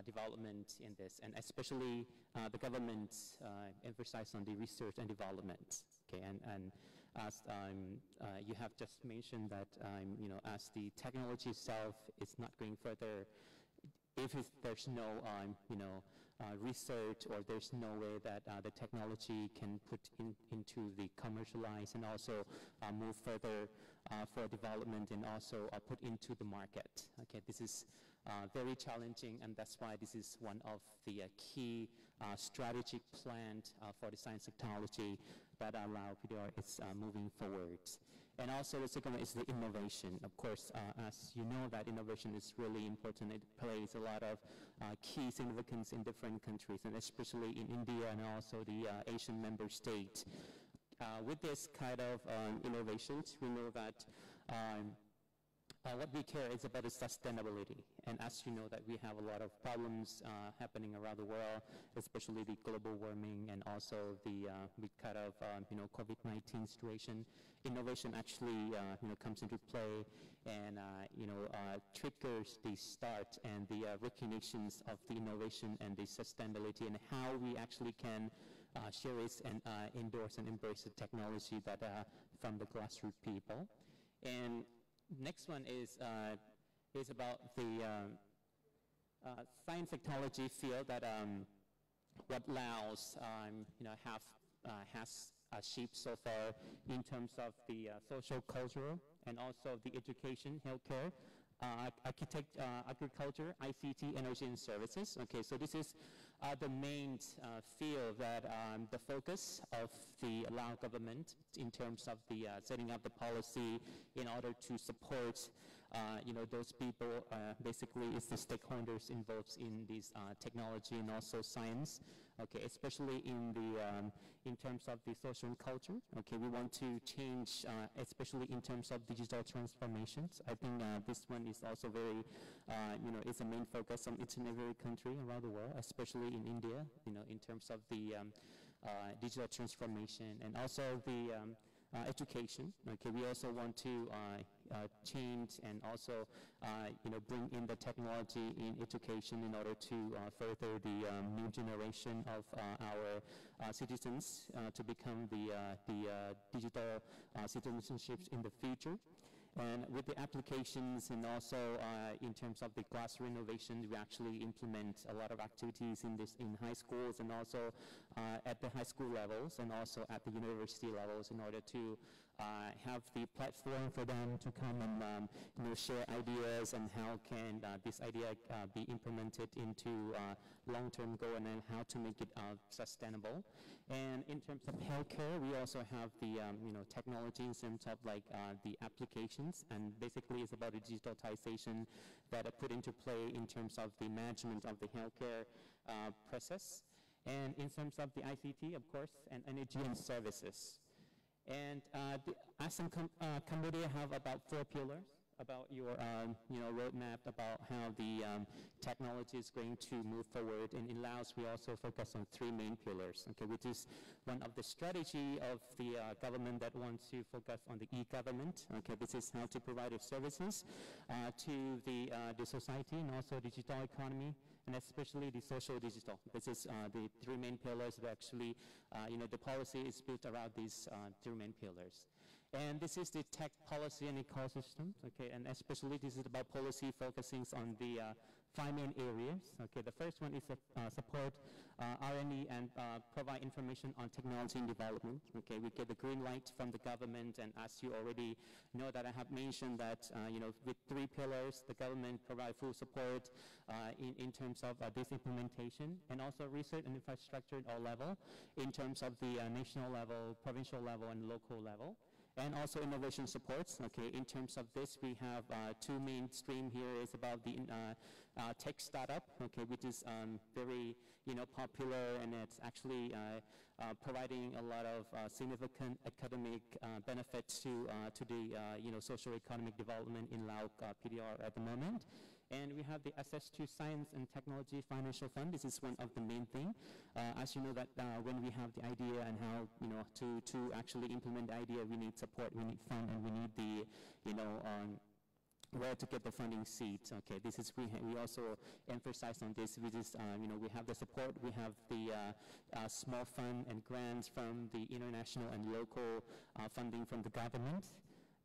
development in this, and especially the government emphasize on the research and development. Okay, and as you have just mentioned that you know, as the technology itself is not going further, if there's no you know, research, or there's no way that the technology can put into the commercialize and also move further for development and also put into the market. Okay, this is very challenging, and that's why this is one of the key strategic plans for the science technology that Lao PDR is moving forward. And also the second one is the innovation. Of course, as you know, that innovation is really important. It plays a lot of key significance in different countries, and especially in India and also the Asian member states. With this kind of innovations, we know that what we care is about the sustainability. And as you know, that we have a lot of problems happening around the world, especially the global warming and also the kind of you know, COVID-19 situation. Innovation actually you know, comes into play and you know, triggers the start and the recognitions of the innovation and the sustainability, and how we actually can share it and endorse and embrace the technology that from the grassroots people. And next one is about the science technology field that what Laos you know, has achieved so far in terms of the social, cultural, and also the education, healthcare, agriculture, ICT, energy and services. Okay, so this is the main field that the focus of the Lao government in terms of the setting up the policy in order to support those people basically is the stakeholders involved in this technology and also science. Okay, especially in terms of the social and culture. Okay, we want to change, especially in terms of digital transformations. I think this one is also very, it's a main focus on each and every country around the world, especially in India. In terms of the digital transformation and also the education. Okay, we also want to change and also bring in the technology in education in order to further the new generation of our citizens to become the digital citizenships in the future. And with the applications and also in terms of the classroom innovation, we actually implement a lot of activities in high schools and also at the high school levels and also at the university levels in order to have the platform for them to come and share ideas and how can this idea be implemented into long-term goal and then how to make it sustainable. And in terms of healthcare, we also have the technology in terms of like the applications, and basically it's about the digitalization that are put into play in terms of the management of the healthcare process. And in terms of the ICT, of course, and energy and services. And ASEAN Cambodia have about 4 pillars about your roadmap about how the technology is going to move forward. And in Laos, we also focus on 3 main pillars, okay, which is one of the strategy of the government that wants to focus on the e-government. Okay, this is how to provide the services to the society and also digital economy, and especially the social digital. This is the 3 main pillars that actually, the policy is built around these 3 main pillars. And this is the tech policy and ecosystem, okay, and especially this is about policy focusing on the 5 main areas. Okay, the first one is support R&D and provide information on technology and development. Okay, we get the green light from the government, and as you already know that I have mentioned that, with 3 pillars, the government provide full support in terms of this implementation, and also research and infrastructure at all level, in terms of the national level, provincial level, and local level. And also innovation supports. Okay, in terms of this, we have 2 main stream here is about the tech startup. Okay, which is very popular, and it's actually providing a lot of significant academic benefits to the socio-economic development in Lao PDR at the moment. And we have the access to science and technology financial fund. This is one of the main thing. As you know that when we have the idea and how to actually implement the idea, we need support, we need fund, and we need the where to get the funding seats. Okay, this is we also emphasize on this. Which is we have the support, we have the small fund and grants from the international and local funding from the government.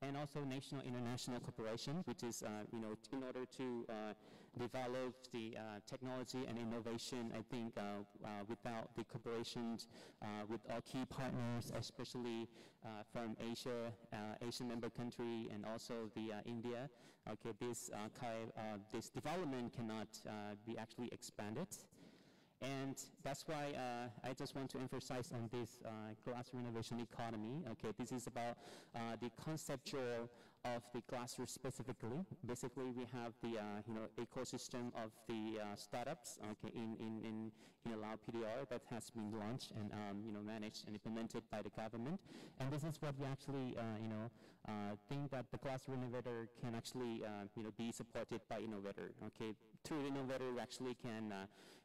And also national international cooperation, which is in order to develop the technology and innovation. I think without the cooperation with our key partners, especially from Asia, Asian member country, and also the India, okay, this development cannot be actually expanded. And that's why I just want to emphasize on this glass renovation economy. Okay, this is about the conceptual of the glassroots specifically. Basically, we have the ecosystem of the startups. Okay, in Lao PDR that has been launched and managed and implemented by the government. And this is what we actually think that the glass renovator can actually be supported by innovator. Okay, through innovator we actually can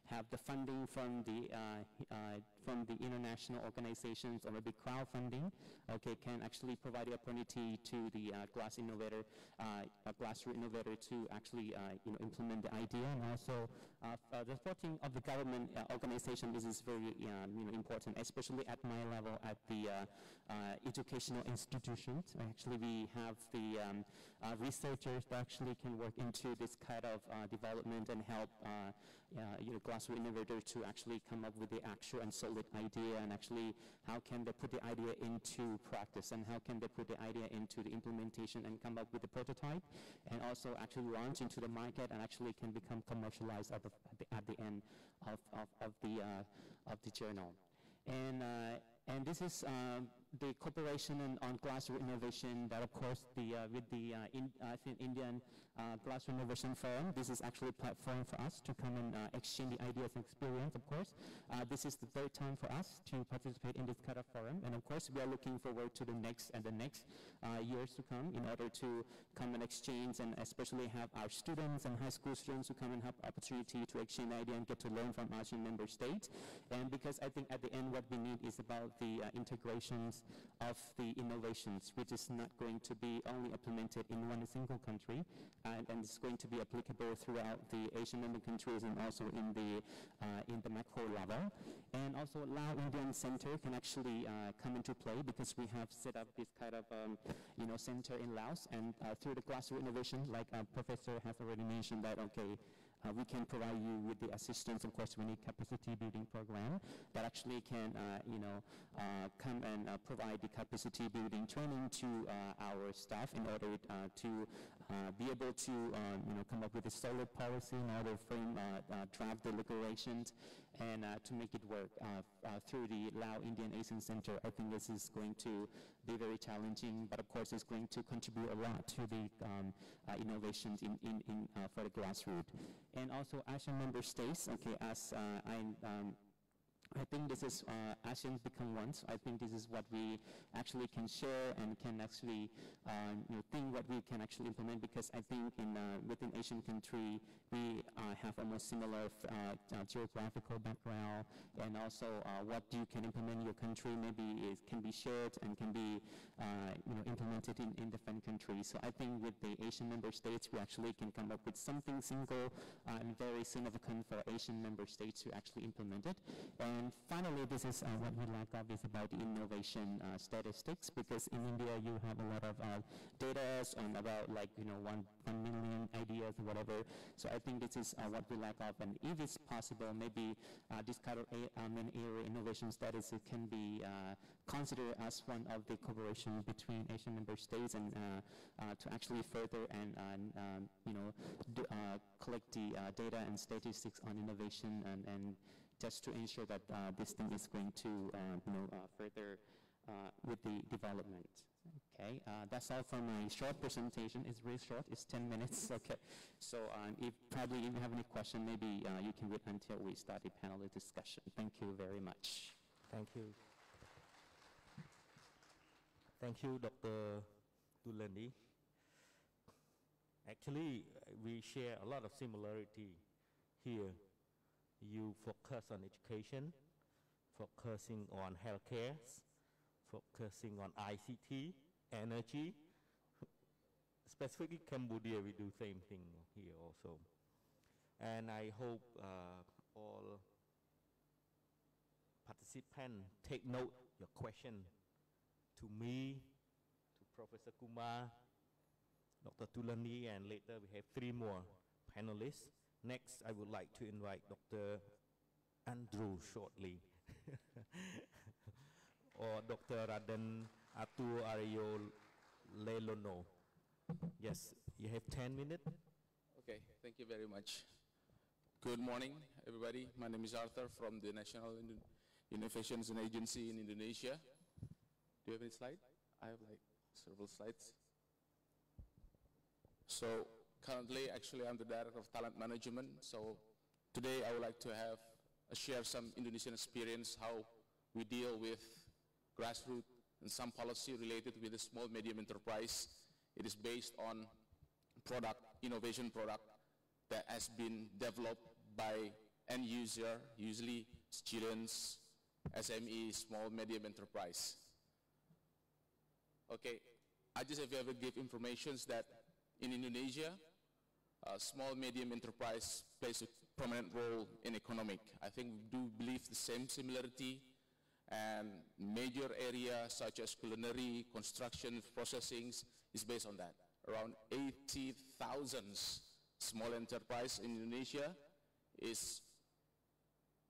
have the funding from the international organizations or maybe crowdfunding. Okay, can actually provide the opportunity to the glass innovator, glassroot innovator to actually implement the idea, and also the supporting of the government organization. This is very important, especially at my level at the educational institutions. Actually, we have the researchers that actually can work into this kind of development and help glassroot innovator to actually come up with the actual and solid idea, and actually how can they put the idea into practice, and how can they put the idea into the implementation and come up with a prototype, and also actually launch into the market and actually can become commercialized at the end of the journal. And this is the cooperation on grassroots innovation, that of course with the ASEAN-Indian Grassroots Innovation Forum, this is actually a platform for us to come and exchange the ideas and experience, of course. This is the third time for us to participate in this kind of forum, and of course we are looking forward to the next years to come in order to come and exchange, and especially have our students and high school students who come and have opportunity to exchange ideas and get to learn from ASEAN member states. And because I think at the end what we need is about the integrations of the innovations, which is not going to be only implemented in one single country, and it's going to be applicable throughout the Asian member countries and also in the macro level. And also Lao Indian Center can actually come into play, because we have set up this kind of center in Laos, and through the grassroots innovation, like Professor has already mentioned, that we can provide you with the assistance. Of course, we need capacity building program that actually can, come and provide the capacity building training to our staff in order to be able to, come up with a solid policy in order to frame, draft the regulations, and to make it work through the Lao Indian ASEAN Center. I think this is going to be very challenging, but of course it's going to contribute a lot to the innovations for the grassroots. And also ASEAN member states, as I think this is ASEAN become one. So I think this is what we actually can share and can actually think what we can actually implement, because I think within Asian country we have almost similar geographical background, and also what you can implement in your country maybe it can be shared and can be implemented in different countries. So I think with the Asian member states we actually can come up with something single and very significant for Asian member states to actually implement it. And finally, this is what we lack of is about the innovation statistics, because in India you have a lot of data on about 1 million ideas or whatever. So I think this is what we lack of, and if it's possible, maybe this kind of area innovation statistics can be considered as one of the cooperation between Asian member states, and to actually further and collect the data and statistics on innovation, and just to ensure that this thing is going to further with the development. Okay, that's all for my short presentation. It's really short, it's 10 minutes. Okay, so if you have any question, maybe you can wait until we start the panel discussion. Thank you very much. Thank you. Thank you, Dr. Toulany. Actually, we share a lot of similarity here. You focus on education, focusing on healthcare, focusing on ICT, energy. Specifically Cambodia, we do same thing here also. And I hope all participants take note your question to me, to Professor Kumar, Dr. Toulany, and later we have 3 more panelists. Next, I would like to invite Dr. Andrew shortly, or Dr. Raden atau Ario Lelono. Yes, you have 10 minutes. Okay, thank you very much. Good morning, everybody. My name is Arthur from the National Innovation Agency in Indonesia. Do you have any slide? I have several slides. So currently, actually, I'm the Director of Talent Management. So today, I would like to share some Indonesian experience, how we deal with grassroots and some policy related with the small medium enterprise. It is based on innovation product that has been developed by end user, usually students, SME, small medium enterprise. Okay, I just have to give information that in Indonesia, small medium enterprise plays a prominent role in economic. I think we do believe the same similarity, and major areas such as culinary, construction, processing is based on that. Around 80,000 small enterprise in Indonesia is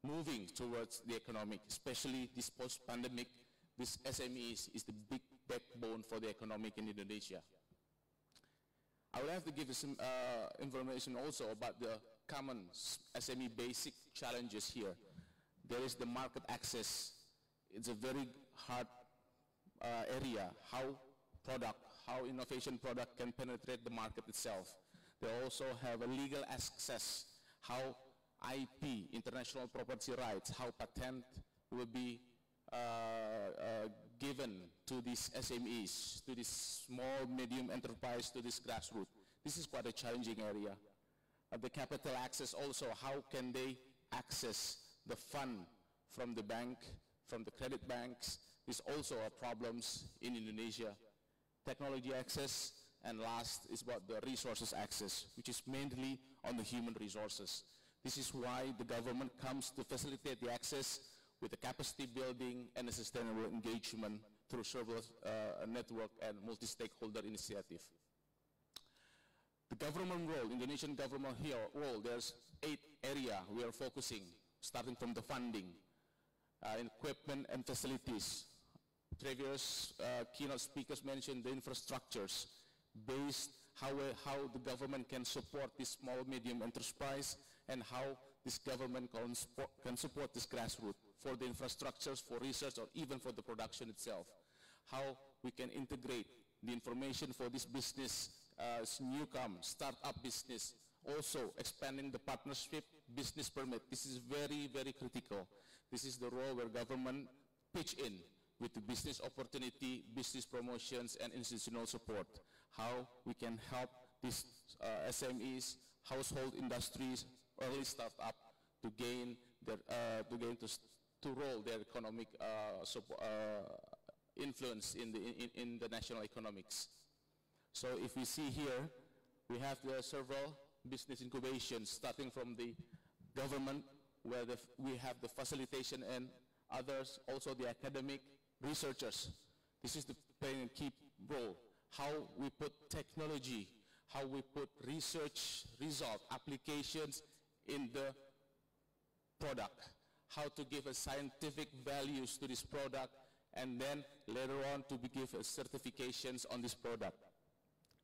moving towards the economic, especially this post-pandemic. This SMEs is the big backbone for the economic in Indonesia. I will have to give you some information also about the common SME basic challenges here. There is the market access. It's a very hard area, how innovation product can penetrate the market itself. They also have a legal access, how IP, international property rights, how patent will be given to these SMEs, to this small, medium enterprise, to this grassroots. This is quite a challenging area. The capital access also, how can they access the fund from the bank, from the credit banks? Is also a problems in Indonesia. Technology access, and last is about the resources access, which is mainly on the human resources. This is why the government comes to facilitate the access with the capacity building and a sustainable engagement through serverless network and multi-stakeholder initiative. The government role, Indonesian government role, there's 8 areas we are focusing, starting from the funding, equipment and facilities. Previous keynote speakers mentioned the infrastructures, based how the government can support this small, medium enterprise, and how this government can support this grassroots for the infrastructures, for research, or even for the production itself. How we can integrate the information for this business, newcomer, start-up business, also expanding the partnership business permit. This is very, very critical. This is the role where government pitch in with the business opportunity, business promotions, and institutional support. How we can help these SMEs, household industries, early startup to gain their, to roll their economic influence in the national economics. So if we see here, we have several business incubations starting from the government, where we have the facilitation and others, also the academic researchers. This is the playing a key role. How we put technology, how we put research result, applications in the product, how to give a scientific values to this product, and then later on to give certifications on this product.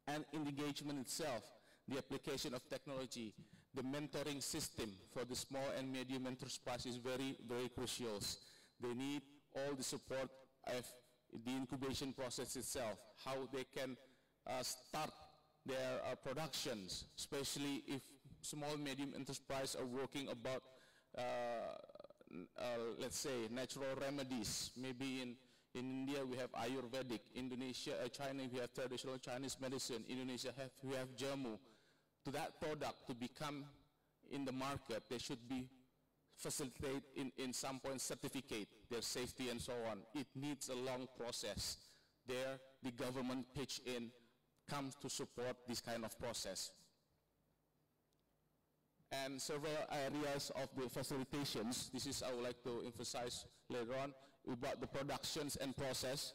And in the engagement itself, the application of technology, the mentoring system for the small and medium enterprise is very, very crucial. They need all the support of the incubation process itself, how they can start their productions, especially if small, medium enterprise are working about, let's say, natural remedies. Maybe in India we have Ayurvedic, Indonesia, China we have traditional Chinese medicine, Indonesia we have jamu. To that product to become in the market, they should be facilitate in some point certificate their safety and so on. It needs a long process. There the government pitch in comes to support this kind of process. And several areas of the facilitations, this is I would like to emphasize later on about the productions and process.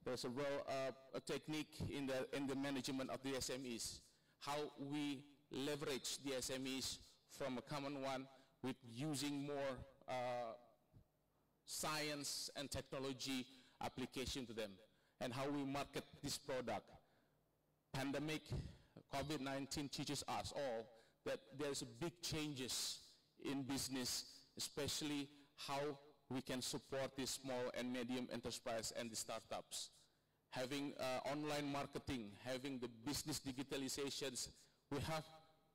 There's a technique in the management of the SMEs, how we leverage the SMEs from a common one with using more science and technology application to them, and how we market this product. Pandemic, COVID-19 teaches us all that there's big changes in business, especially how we can support the small and medium enterprise and the startups. Having online marketing, having the business digitalizations, we have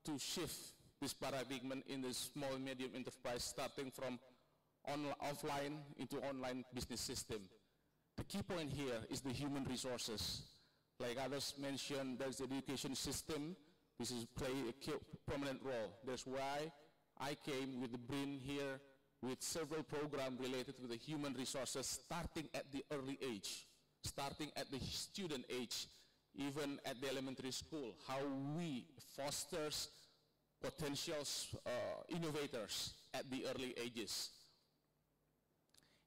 to shift this paradigm in the small and medium enterprise, starting from offline into online business system. The key point here is the human resources. Like others mentioned, there's the education system. This is play a prominent role. That's why I came with the BRIN here with several programs related to the human resources, starting at the early age, starting at the student age, even at the elementary school, how we foster potential innovators at the early ages.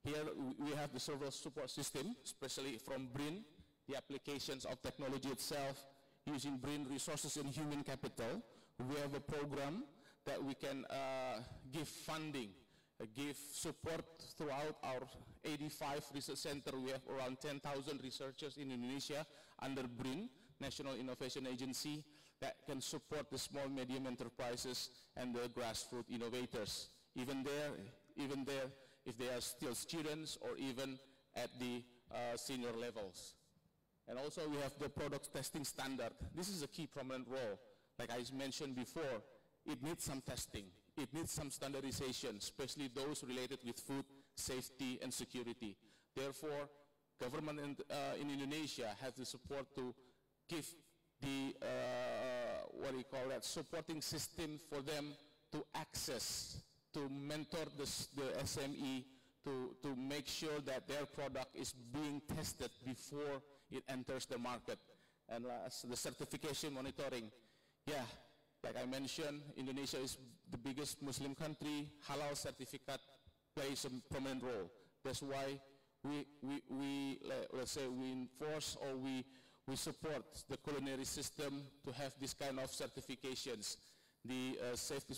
Here we have the several support system, especially from BRIN, the applications of technology itself, using BRIN resources and human capital. We have a program that we can give funding, give support throughout our 85 research center. We have around 10,000 researchers in Indonesia under BRIN, National Innovation Agency, that can support the small, medium enterprises and the grassroots innovators. Even there, if they are still students or even at the senior levels. And also we have the product testing standard. This is a key prominent role. Like I mentioned before, it needs some testing. It needs some standardization, especially those related with food safety and security. Therefore, government in Indonesia has the support to give the, supporting system for them to access, to mentor the SME, to make sure that their product is being tested before it enters the market. And the certification monitoring, yeah, like I mentioned, Indonesia is the biggest Muslim country. Halal certificate plays a prominent role. That's why let's say we enforce or we support the culinary system to have this kind of certifications. The safety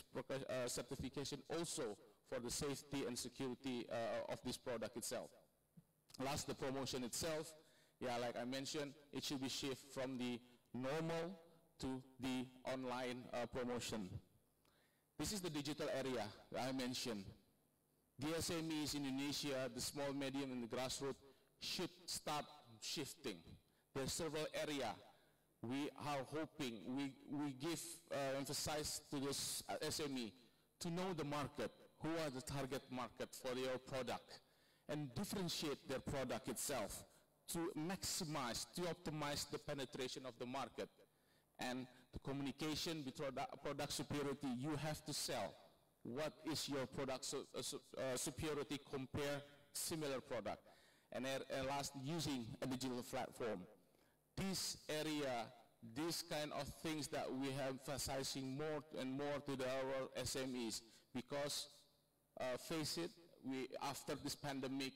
certification also for the safety and security of this product itself. Last, the promotion itself. Yeah, like I mentioned, it should be shift from the normal to the online promotion. This is the digital area I mentioned. The SMEs in Indonesia, the small, medium, and the grassroots should start shifting. There's several areas we are hoping, we give emphasize to this SME to know the market, who are the target market for your product, and differentiate their product itself to maximize, to optimize the penetration of the market. And the communication between product superiority, you have to sell. What is your product superiority compare similar product? And last, using a digital platform. This area, these kind of things that we have emphasizing more and more to our SMEs, because face it, after this pandemic,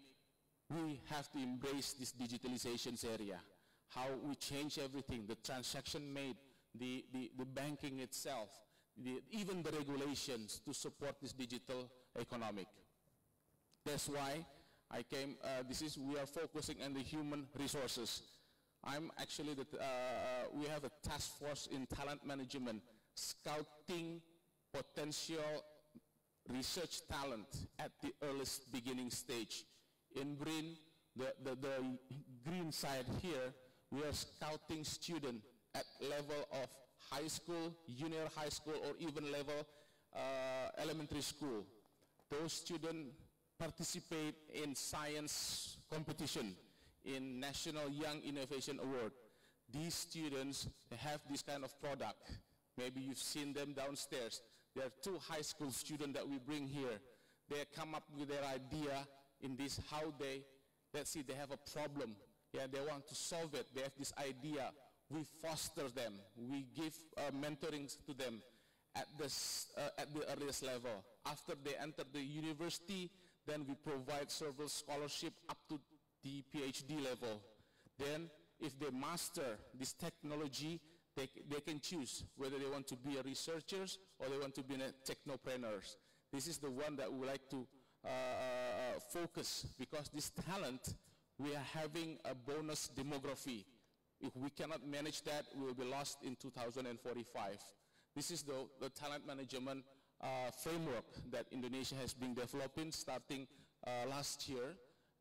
we have to embrace this digitalizations area. How we change everything, the transaction made, the banking itself, even the regulations to support this digital economic. That's why I came, we are focusing on the human resources. I'm actually, we have a task force in talent management, scouting potential research talent at the earliest beginning stage. In green, the green side here, we are scouting students at level of high school, junior high school, or even level elementary school. Those students participate in science competition, in National Young Innovation Award. These students have this kind of product. Maybe you've seen them downstairs. There are 2 high school students that we bring here. They come up with their idea in this, how they, let's see, they have a problem. Yeah, they want to solve it. They have this idea. We foster them. We give mentoring to them at the earliest level. After they enter the university, then we provide several scholarship up to the PhD level. Then, if they master this technology, they can choose whether they want to be a researchers or they want to be a technopreneurs. This is the one that we like to focus, because this talent, we are having a bonus demography. If we cannot manage that, we will be lost in 2045. This is the talent management framework that Indonesia has been developing starting last year,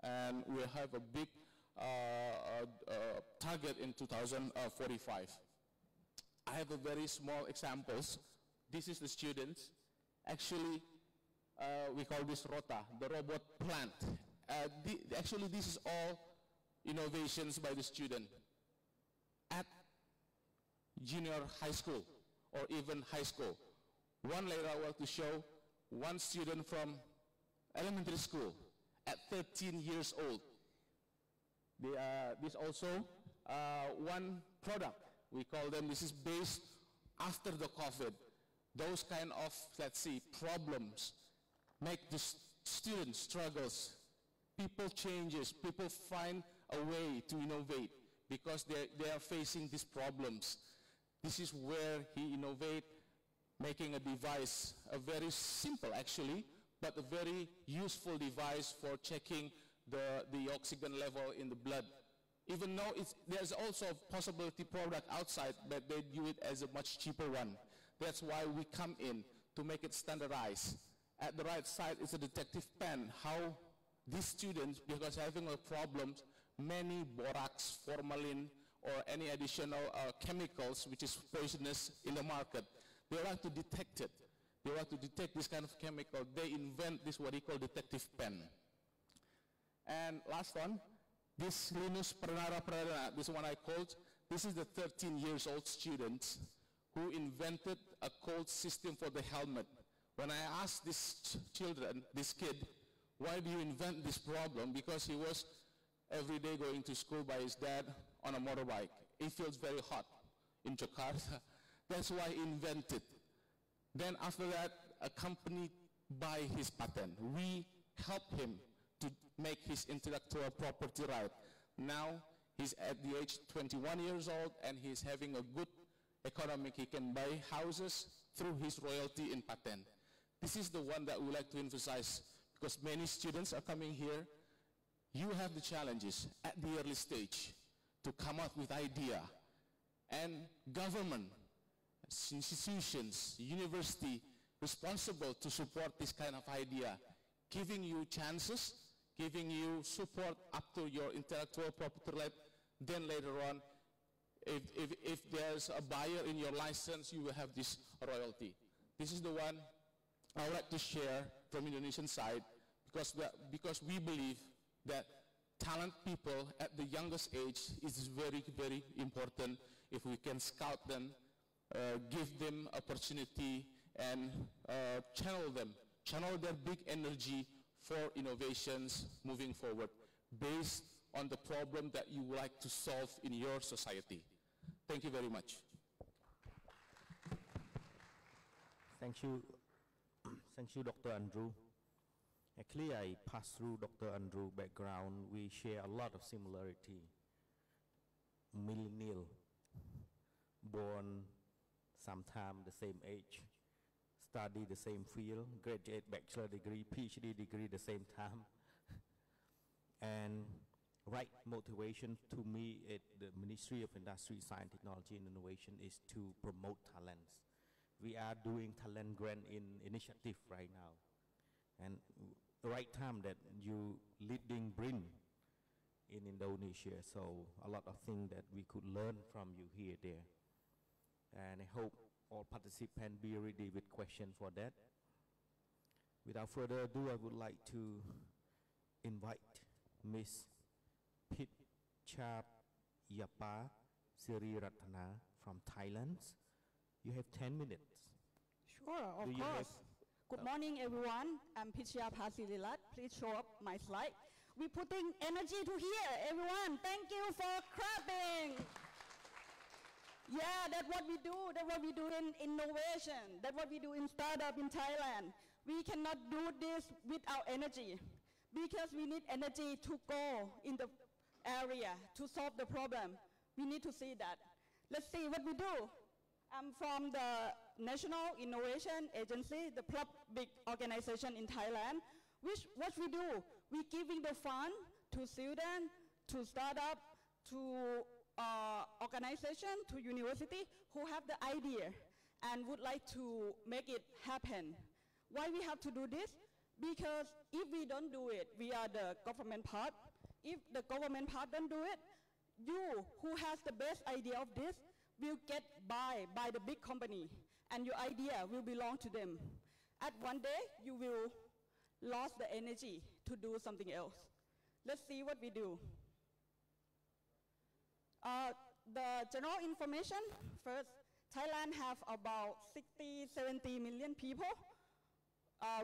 and we have a big target in 2045. I have a very small examples. This is the students. Actually, we call this ROTA, the robot plant. Actually, this is all innovations by the student at junior high school or even high school. One later I want to show one student from elementary school at 13 years old. This also one product. We call them, this is based after the COVID. Those kind of, let's see, problems make the student struggles. People changes, people find a way to innovate because they are facing these problems. This is where he innovate, making a device, a very simple actually, but a very useful device for checking the oxygen level in the blood. Even though there's also a possibility product outside, but they do it as a much cheaper one. That's why we come in to make it standardized. At the right side is a detective pen, how these students, because having a problem, many borax, formalin, or any additional chemicals which is poisonous in the market. They would like to detect it. They want to detect this kind of chemical. They invent this what they call detective pen. And last one, this Linus Pranara, this one I called, this is the 13 years old student who invented a code system for the helmet. When I asked this kid, why do you invent this problem? Because he was every day going to school by his dad on a motorbike. It feels very hot in Jakarta. That's why he invented. Then after that, a company buy his patent. We help him to make his intellectual property right. Now, he's at the age 21 years old and he's having a good economic. He can buy houses through his royalty in patent. This is the one that we like to emphasize because many students are coming here. You have the challenges at the early stage to come up with idea. And government, institutions, university, responsible to support this kind of idea, giving you chances, giving you support up to your intellectual property right. Then later on, if there's a buyer in your license, you will have this royalty. This is the one I would like to share from Indonesian side because we believe that talent people at the youngest age is very, very important. If we can scout them, give them opportunity and channel their big energy for innovations moving forward based on the problem that you would like to solve in your society. Thank you very much. Thank you. Thank you, Dr. Andrew. Actually, I passed through Dr. Andrew's background. We share a lot of similarity. Millennial, born sometime the same age, study the same field, graduate bachelor degree, PhD degree the same time. And right motivation to me at the Ministry of Industry, Science, Technology and Innovation is to promote talents. We are doing talent grant initiative right now. And the right time that you leading BRIN in Indonesia, so a lot of things that we could learn from you here, there. And I hope all participants be ready with questions for that. Without further ado, I would like to invite Ms. Pitchayapa Siriratana from Thailand. You have 10 minutes. Sure, of course. Good morning, everyone. I'm Pitchayapa Sirirat. Please show up my slide. We're putting energy to here, everyone. Thank you for clapping. Yeah, that's what we do. That's what we do in innovation. That's what we do in startup in Thailand. We cannot do this without energy because we need energy to go in the area to solve the problem. We need to see that. Let's see what we do. I'm from the National Innovation Agency, the public organization in Thailand. What we do, we giving the fund to students, to startup, to organization, to university who have the idea and would like to make it happen. Why we have to do this? Because if we don't do it, we are the government part. If the government part don't do it, you who has the best idea of this will get by the big company and your idea will belong to them. At one day, you will lose the energy to do something else. Let's see what we do. The general information, first, Thailand have about 60-70 million people.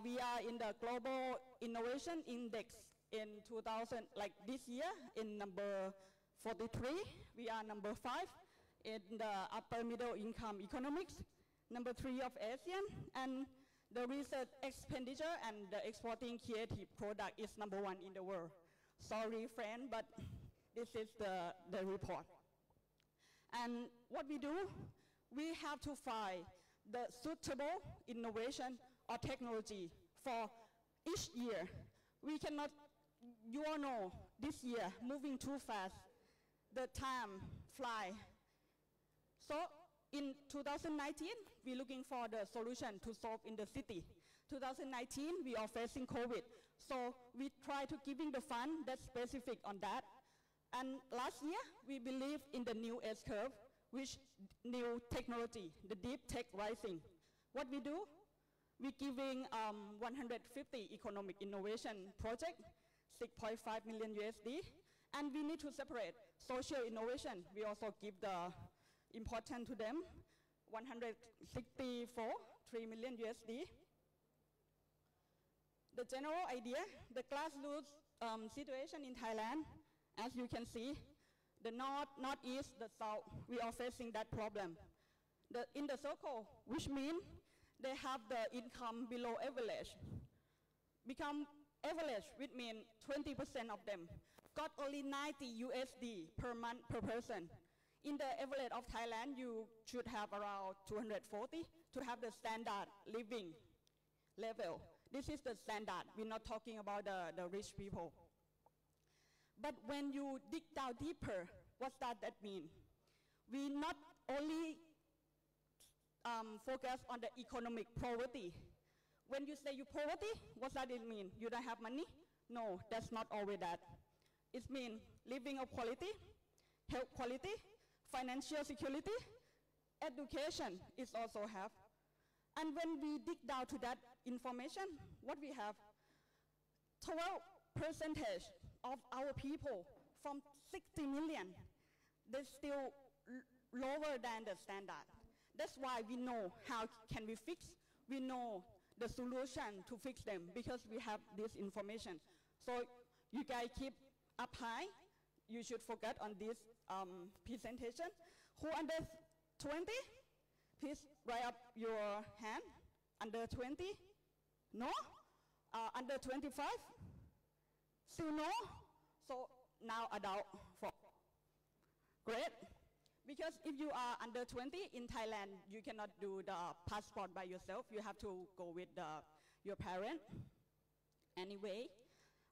We are in the Global Innovation Index in 2000, like this year, in number 43. We are number 5 in the upper middle income economics, number 3 of ASEAN, and the research expenditure and the exporting creative product is number 1 in the world. Sorry, friend, but this is the report. And what we do, we have to find the suitable innovation or technology for each year. We cannot, you all know, this year, moving too fast, the time fly. So in 2019, we're looking for the solution to solve in the city. 2019, we are facing COVID. So we try to giving the fund that's specific on that. And last year, we believed in the new S-curve, which new technology, the deep tech rising. What we do? We're giving 150 economic innovation project, 6.5 million USD, and we need to separate social innovation. We also give the important to them, 164, 3 million USD. The general idea, the grassroots situation in Thailand, as you can see, the north, northeast, the south, we are facing that problem. In the circle, which means they have the income below average. Become average, which means 20% of them got only 90 USD per month per person. In the average of Thailand, you should have around 240 to have the standard living level. This is the standard. We're not talking about the rich people. But when you dig down deeper, what does that mean? We not only focus on the economic poverty. When you say you poverty, what does it mean? You don't have money? No, that's not always that. It means living of quality, health quality, financial security, education is also have. And when we dig down to that information, what we have, 12% of our people from 60 million, they're still lower than the standard. That's why we know how can we fix. We know the solution to fix them because we have this information. So you guys keep up high. You should focus on this presentation. Who under 20? Please raise up your hand. Under 20? No? Under 25? Still no? So now adult. Great. Because if you are under 20 in Thailand, you cannot do the passport by yourself. You have to go with your parent. Anyway,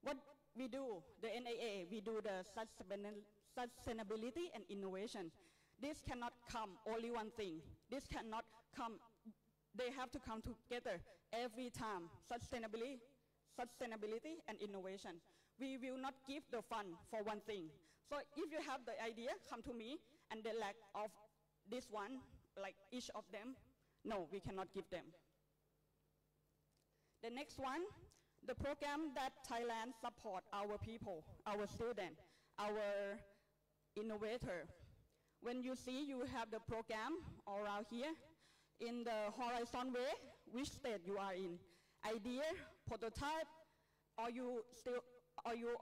what we do, the NAA, we do the sustainability and innovation. This cannot come only one thing. This cannot come, they have to come together every time. Sustainability and innovation. We will not give the fund for one thing. So if you have the idea, come to me, and the lack of this one, like each of them, no, we cannot give them. The next one, the program that Thailand support our people, our students, our innovator. When you see you have the program around here, in the horizon way, which state you are in, idea, prototype, or you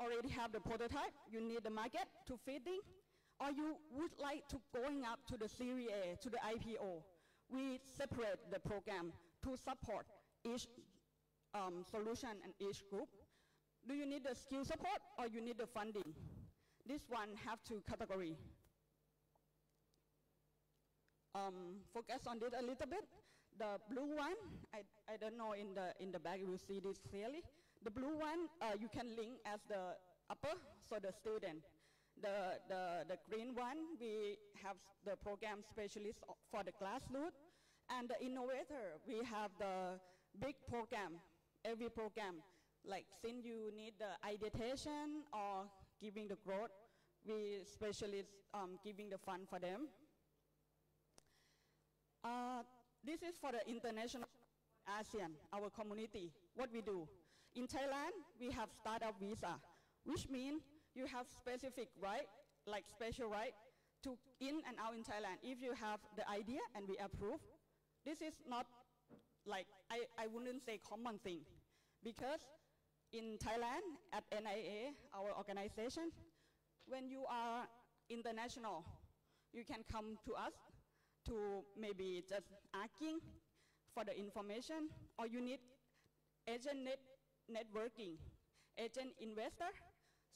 already have the prototype, you need the market to feeding, or you would like to going up to the Series A, to the IPO. We separate the program to support each solution and each group. Do you need the skill support or you need the funding? This one have two categories. Focus on it a little bit. The blue one, I don't know in the back you will see this clearly. The blue one you can link as the upper, so the student. The green one, we have the program specialist for the grassroots. And the innovator, we have the big program, every program. Like since you need the ideation or giving the growth, we specialists giving the fund for them. This is for the international ASEAN, our community. What we do. In Thailand, we have startup visa, which means you have specific right, like special right, to in and out in Thailand. If you have the idea and we approve, this is not like, I wouldn't say common thing. Because in Thailand, at NIA, our organization, when you are international, you can come to us to maybe just asking for the information, or you need agent networking, agent investor,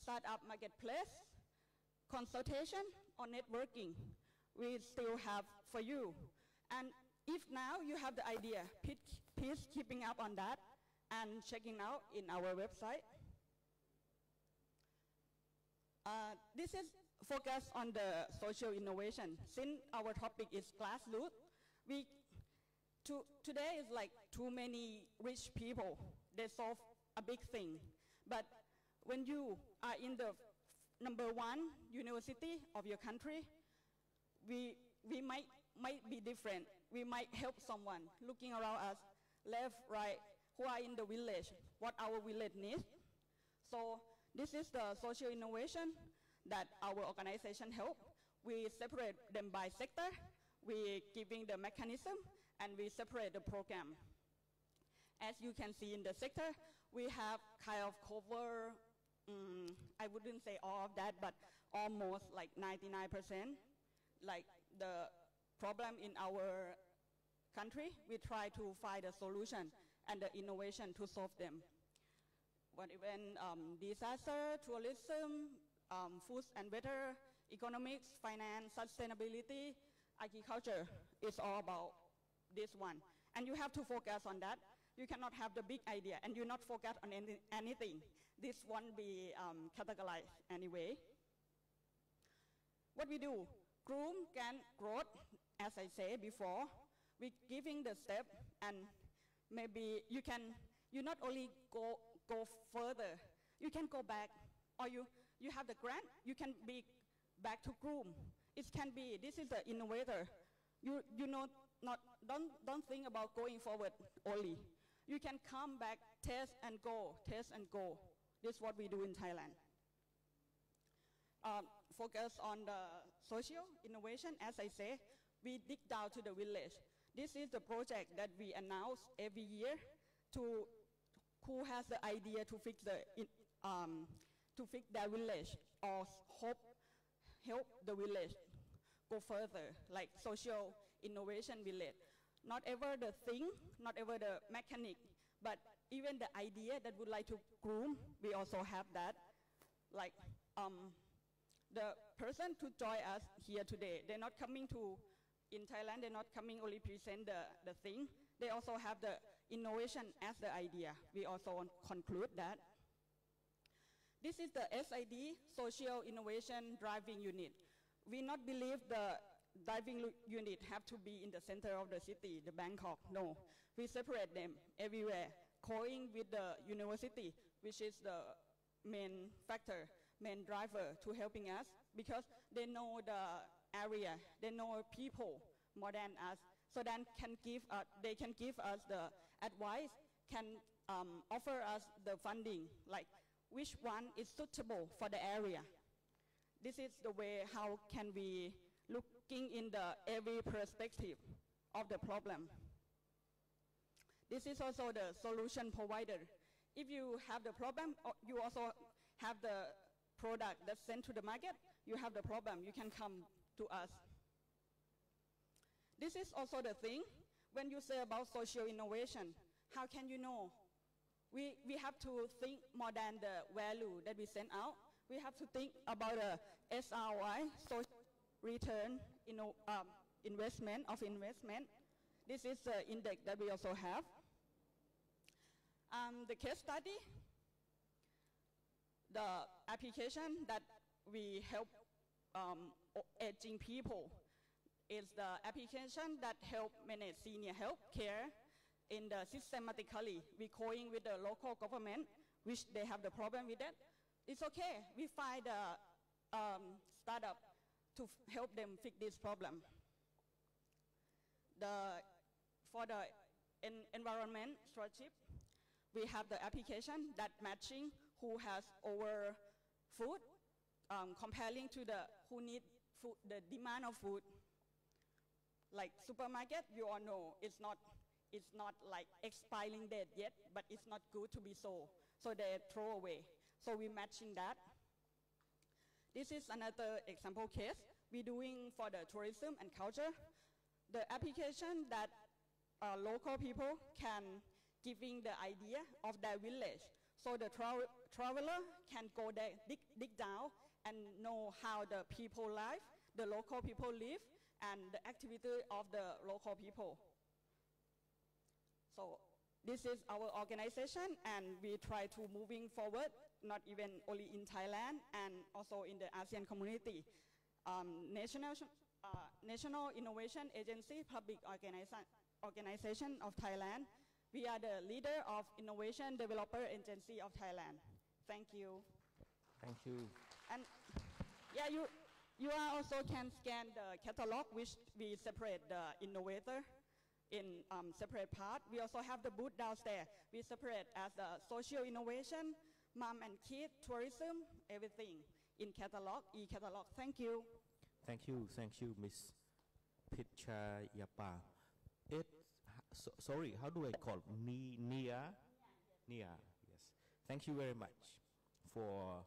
startup marketplace, consultation, or networking. We still have for you. And if now you have the idea, please keeping up on that and checking out in our website. This is focused on the social innovation. Since our topic is grassroots, today is like too many rich people. They solve a big thing. But when you are in the number one university of your country, we might be different. We might help someone looking around us, left, right, who are in the village, what our village needs. So this is the social innovation that our organization help. We separate them by sector, we giving the mechanism, and we separate the program. As you can see in the sector, we have kind of cover, I wouldn't say all of that, but almost like 99%. Like the problem in our country, we try to find a solution and the innovation to solve them. But even disaster, tourism, food and weather, economics, finance, sustainability, agriculture, it's all about this one. And you have to focus on that. You cannot have the big idea and you not focus on anything. This won't be categorized anyway. What we do, groom can growth, as I said before. We're giving the step, and maybe you not only go further, you can go back, or you have the grant, you can be back to groom. It can be, this is the innovator. You know, don't think about going forward only. You can come back, test and go, test and go. This is what we do in Thailand. Focus on the social innovation, as I say, we dig down to the village. This is the project that we announce every year to who has the idea to fix their village or help the village go further, like social innovation village. Not ever the thing, not ever the mechanic, but even the idea that would like to groom, we also have that. Like the person to join us here today, they're not coming to, in Thailand, they're not coming only present the thing, they also have the innovation as the idea. We also conclude that. This is the SID, Social Innovation Driving Unit. We not believe the driving unit have to be in the center of the city, the Bangkok, no. We separate them everywhere, going with the university, which is the main factor, main driver to helping us, because they know the area, they know people more than us, so then they can give us the advice, can offer us the funding, like which one is suitable for the area. This is the way how can we looking in the every perspective of the problem. This is also the solution provider. If you have the problem, you also have the product that's sent to the market, you have the problem, you can come to us. This is also the thing, when you say about social innovation, how can you know? We have to think more than the value that we send out. We have to think about the SROI, social return investment. This is the index that we also have. The case study, the application that we help aging people is the application that help manage senior health care in the systematically. We're going with the local government, which they have the problem with that. It's okay, we find a startup to help them fix this problem. For the environment stewardship, we have the application that matching who has over food, comparing to the who need food, the demand of food. Like supermarket, you all know, it's not like expiring date yet, but it's not good to be sold, so they throw away. So we're matching that. This is another example case we're doing for the tourism and culture. The application that local people can giving the idea of their village. So the traveler can go there, dig down and know how the people live, the local people live, and the activity of the local people. So this is our organization, and we try to moving forward, not even only in Thailand, and also in the ASEAN community. National Innovation Agency, public organization of Thailand. We are the leader of Innovation Developer Agency of Thailand. Thank you. Thank you. And Yeah, you are also can scan the catalog, which we separate the innovator in separate part. We also have the booth downstairs. We separate as social innovation, mom and kid, tourism, everything in catalog, e-catalog. Thank you. Thank you, Miss Pitchayapa. Sorry, how do I call Nia? Nia, yes. Thank you very much for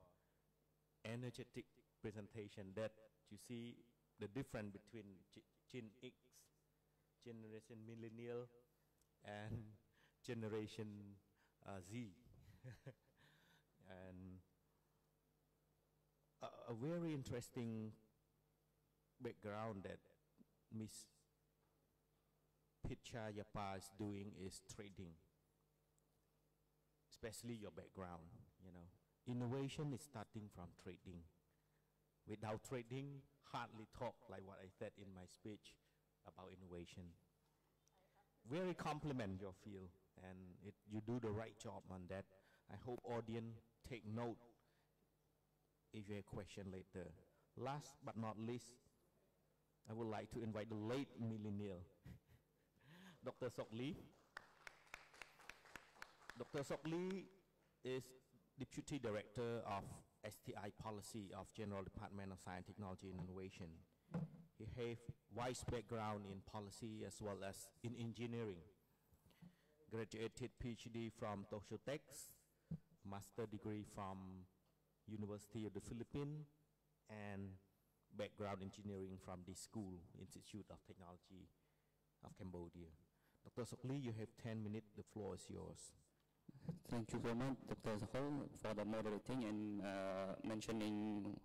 energetic presentation that you see the difference between Gen X, Generation Millennial, and Generation Z. And a very interesting background that Miss Pitchayapa is doing is trading, especially your background, you know. Innovation is starting from trading. Without trading, hardly talk like what I said in my speech about innovation. Very compliment your field, and you do the right job on that. I hope audience take note if you have a question later. Last but not least, I would like to invite the late millennial, Dr. Sokly. Dr. Sokly is Deputy Director of STI Policy of General Department of Science, Technology and Innovation. He has wide background in policy as well as in engineering. Graduated PhD from Tokyo Tech, master degree from University of the Philippines, and background engineering from the School Institute of Technology of Cambodia. Dr. Sokly, you have 10 minutes. The floor is yours. Thank you very much, Dr. Zahol, for the moderating and mentioning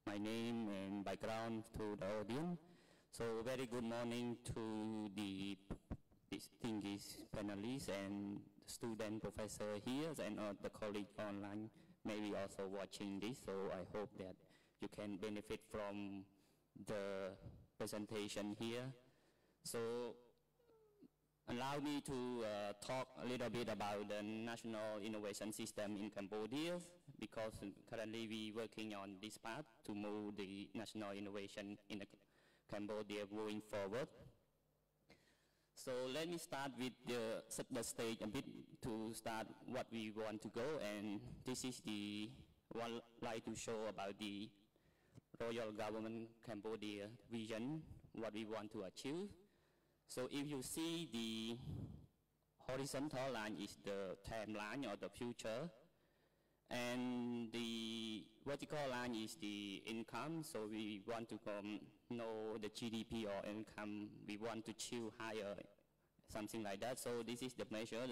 my name and background to the audience. So very good morning to the distinguished panelists and student professor here and the colleagues online maybe also watching this. So I hope that you can benefit from the presentation here. So allow me to talk a little bit about the national innovation system in Cambodia, because currently we're working on this path to move the national innovation in Cambodia going forward. So let me start with set the stage a bit to start what we want to go, and this is the one like to show about the Royal Government Cambodia vision, what we want to achieve. So if you see the horizontal line is the timeline or the future, and the vertical line is the income. So we want to know the GDP or income. We want to achieve higher, something like that. So this is the measure.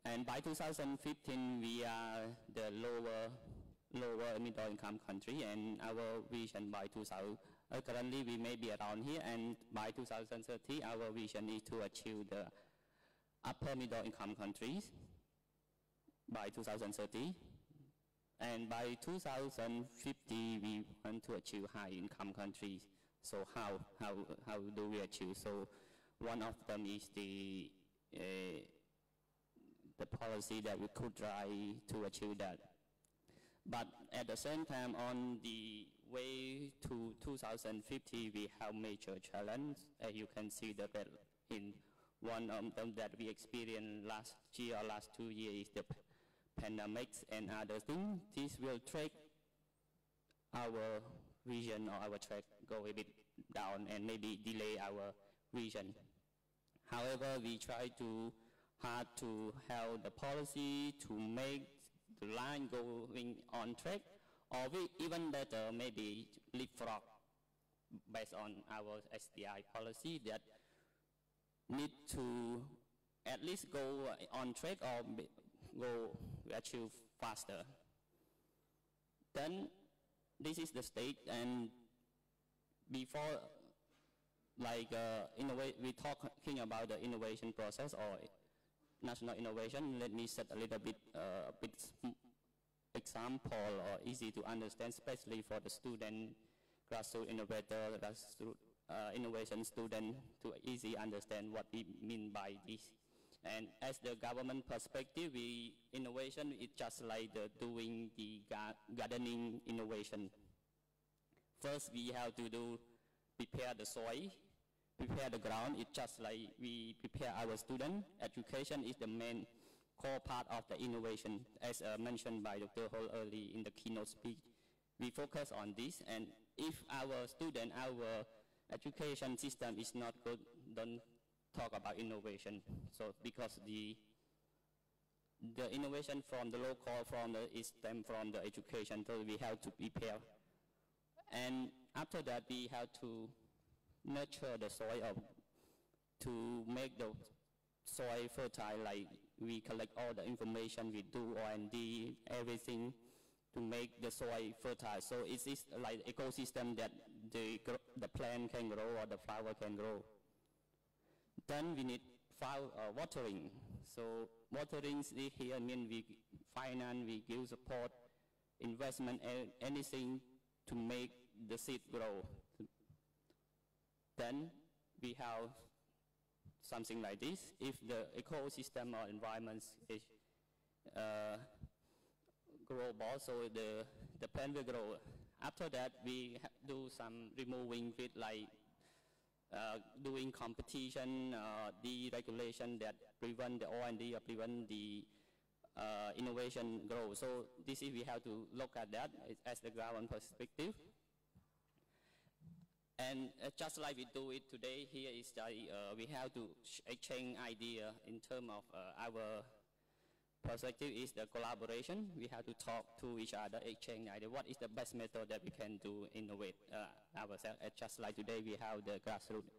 And by 2015, we are the lower middle income country, and our vision by 2000. Currently, we may be around here, and by 2030, our vision is to achieve the upper middle income countries by 2030. And by 2050, we want to achieve high income countries. So how do we achieve? So one of them is the policy that we could try to achieve that. But at the same time, on the way to 2050, we have major challenge. As you can see that in one of them that we experienced last year or last 2 years is the pandemics and other things. This will take our vision or our track go a bit down and maybe delay our vision. However, we try to hard to have the policy to make the line going on track, or we even better maybe leapfrog based on our SDI policy that need to at least go on track or go achieve faster. Then this is the state, and before like we talking about the innovation process or national innovation, let me set a little bit example or easy to understand, especially for the student, grassroots innovator, grassroots innovation student, to easily understand what we mean by this. And as the government perspective, innovation is just like doing the gardening innovation. first we have to prepare the soil, prepare the ground. It's just like we prepare our student. Education is the main core part of the innovation, as mentioned by Dr. Hall early in the keynote speech. We focus on this, and if our student, our education system is not good, don't talk about innovation. So because the innovation from the local, is stem from the education, so we have to prepare. And after that, we have to nurture the soil to make the soil fertile. Like we collect all the information, we do R&D, everything to make the soil fertile. So it is like ecosystem that the plant can grow or the flower can grow. Then we need watering. So watering here means we finance, we give support, investment, anything to make the seed grow. Then we have something like this. If the ecosystem or environment is growable, so the plant will grow. After that, we do some removing with like doing competition, deregulation that prevent the R&D or prevent the innovation grow. So this is we have to look at that as the ground perspective. And just like we do it today, here is we have to exchange idea in terms of our perspective is the collaboration. We have to talk to each other, exchange idea. What is the best method that we can do innovate ourselves? Just like today, we have the Grassroots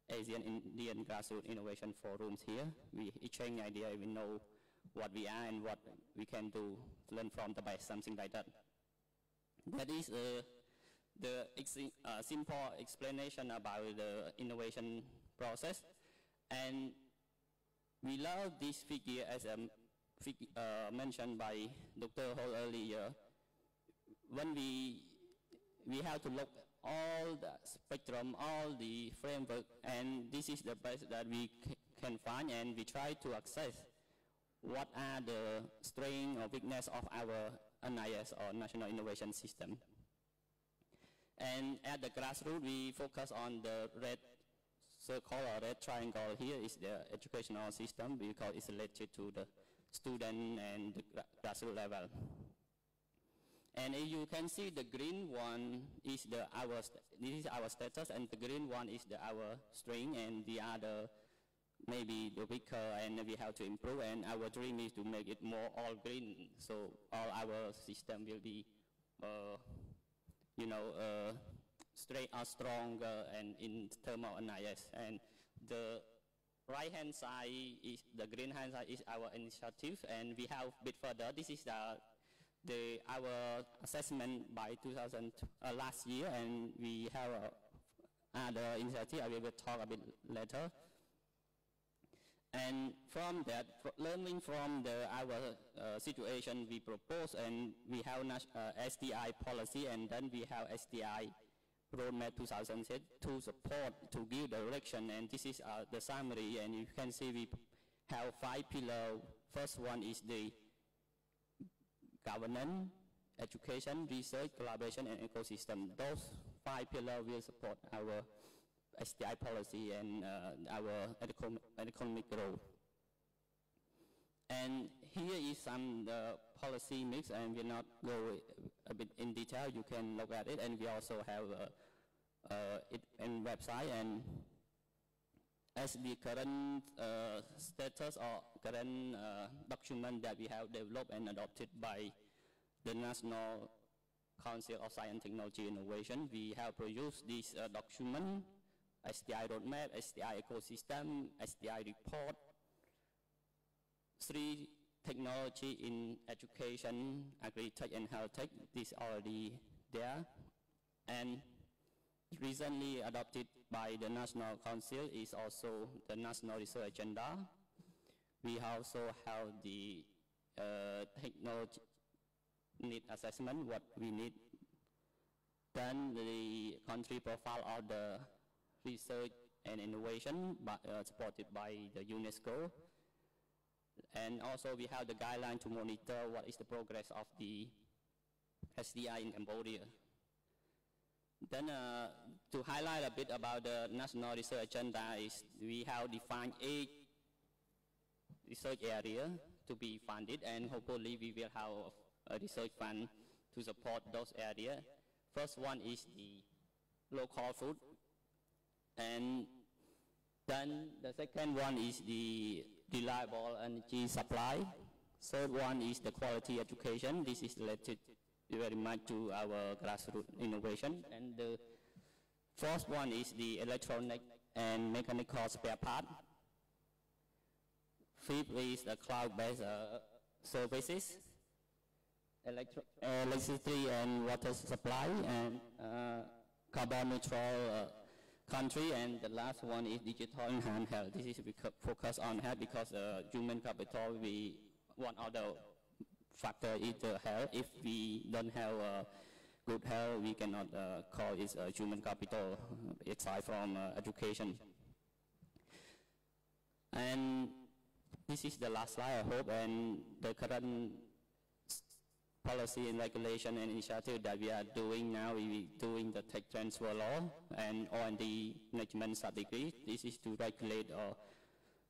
ASEAN-Indian Grassroots Innovation Forums here. We exchange idea, we know what we are and what we can do, learn from the best, something like that. That is the simple explanation about the innovation process. And we love this figure as mentioned by Dr. Hall earlier. When we have to look all the spectrum, all the framework, and this is the best that we can find, and we try to access what are the strength or weakness of our NIS or National Innovation System. And at the grassroots, we focus on the red circle or red triangle. Here is the educational system because it's related to the student and the grassroots level. And you can see the green one is this is our status, and the green one is our strength, and the other maybe the weaker, and we have to improve. And our dream is to make it more all green, so all our system will be straight or stronger and in terms of NIS. And the right hand side is the green hand side is our initiative, and we have a bit further. This is our assessment by last year, and we have other initiative. I will talk a bit later. And from that, learning from our situation, we propose, and we have SDI policy, and then we have SDI roadmap 2006 to support, to give direction, and this is the summary. And you can see we have 5 pillars. First one is the governance, education, research, collaboration, and ecosystem. Those 5 pillars will support our SDI policy and our economic growth. And here is some policy mix, and we'll not go a bit in detail. You can look at it, and we also have it in website. And as the current status or current document that we have developed and adopted by the National Council of Science and Technology Innovation, we have produced this document, SDI roadmap, SDI ecosystem, SDI report, 3 technology in education, agri-tech, and health tech. This already there. And recently adopted by the National Council is also the National Research Agenda. We also have the technology need assessment, what we need. Then the country profile of the research and innovation supported by the UNESCO. And also we have the guideline to monitor what is the progress of the SDI in Cambodia. Then to highlight a bit about the national research agenda is we have defined 8 research areas to be funded, and hopefully we will have a research fund to support those areas. First one is the local food, and then the second one is the reliable energy supply. Third one is the quality education. This is related very much to our grassroots innovation. And the fourth one is the electronic and mechanical spare part. Fifth is the cloud-based services, electricity and water supply, and carbon neutral country. And the last one is digital enhanced health. This is focused on health because human capital, one of the factor is the health. If we don't have good health, we cannot call it human capital aside from education. And this is the last slide, I hope, and the current policy and regulation and initiative that we are doing now, we are doing the tech transfer law and R&D management degree. This is to regulate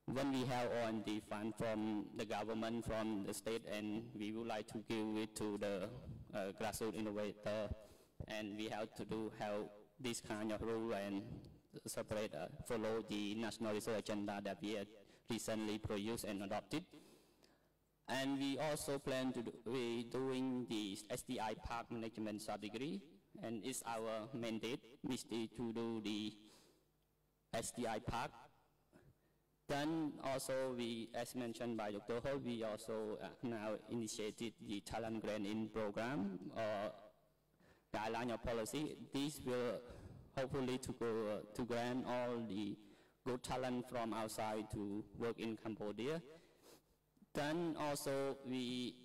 when we have R&D fund from the government, from the state, and we would like to give it to the grassroots innovator, and we have to have this kind of rule and separate, follow the national research agenda that we had recently produced and adopted. And we also plan to be doing the SDI Park Management degree, and it's our mandate to do the SDI Park. Then also we, as mentioned by Dr. Ho, we also now initiated the talent grant-in program guideline of policy. This will hopefully to grant all the good talent from outside to work in Cambodia. Then also we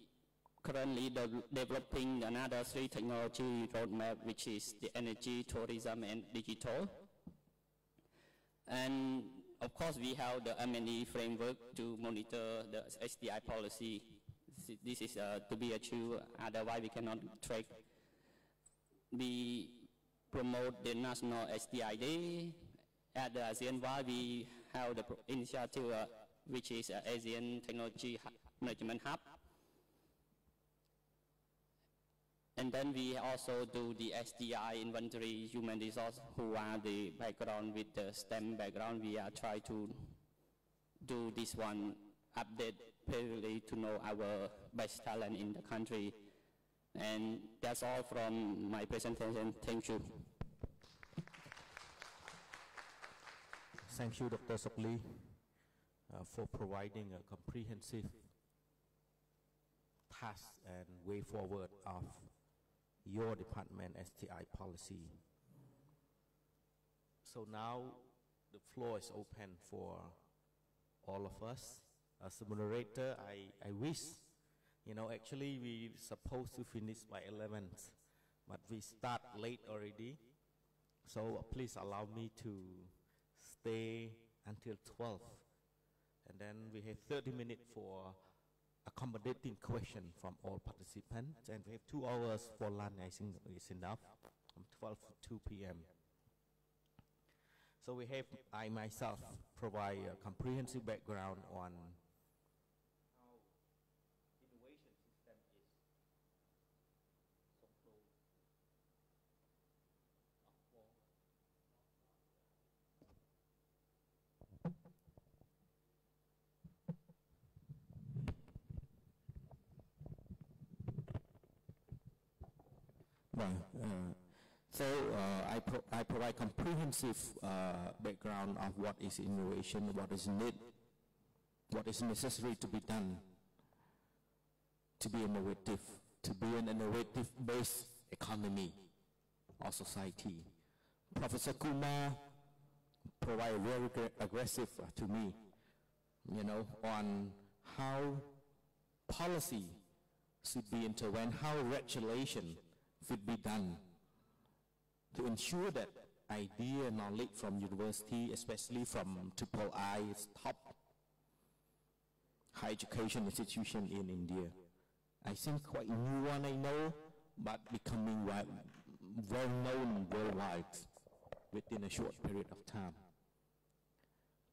currently developing another 3 technology roadmap, which is the energy, tourism, and digital. And of course, we have the M&E framework to monitor the SDI policy. This is to be achieved, otherwise we cannot track. We promote the national SDI day. At the ASEAN-wide, we have the initiative, which is ASEAN Technology Management Hub. And then we also do the SDI inventory human resource, who are the background with the STEM background. We are trying to do this one, update periodically to know our best talent in the country. And that's all from my presentation. Thank you. Thank you, Dr. Sokly, for providing a comprehensive task and way forward of your department STI policy. So now the floor is open for all of us. As a moderator, I wish, actually we supposed to finish by 11th, but we start late already. So please allow me to stay until 12. And then we have 30 minutes for accommodating question from all participants, and we have 2 hours for lunch. I think is enough, from 12 to 2 p.m. So we have, I myself provide a comprehensive background on how innovation system is controlled. I provide comprehensive background of what is innovation, what is needed, what is necessary to be done to be innovative, to be an innovative-based economy or society. Professor Kumar provided very aggressive to me, on how policy should be intervened, how regulation should be done to ensure that idea knowledge from university, especially from III's top higher education institution in India. I think quite new one I know, but becoming well known worldwide within a short period of time.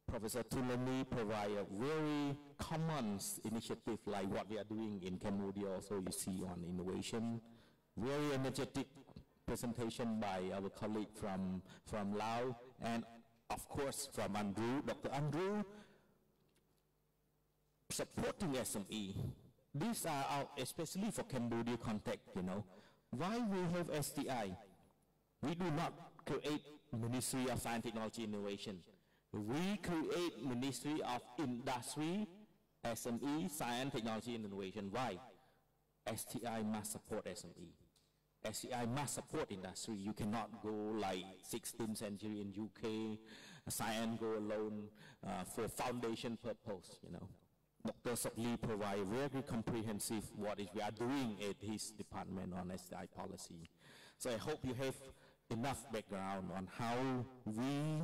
Professor Toulany provide a very common initiative like what we are doing in Cambodia also you see on innovation. Very energetic presentation by our colleague from Lao and of course from Andrew, Dr. Andrew, supporting SME. These are our, especially for Cambodia context, you know. Why we have STI? We do not create Ministry of Science, Technology, Innovation. We create Ministry of Industry, SME, Science, Technology, and Innovation. Why? STI must support SME. STI must support industry. You cannot go like 16th century in UK, science go alone for foundation purpose, you know. Dr. Sokly provide very comprehensive what is we are doing at his department on STI policy. So I hope you have enough background on how we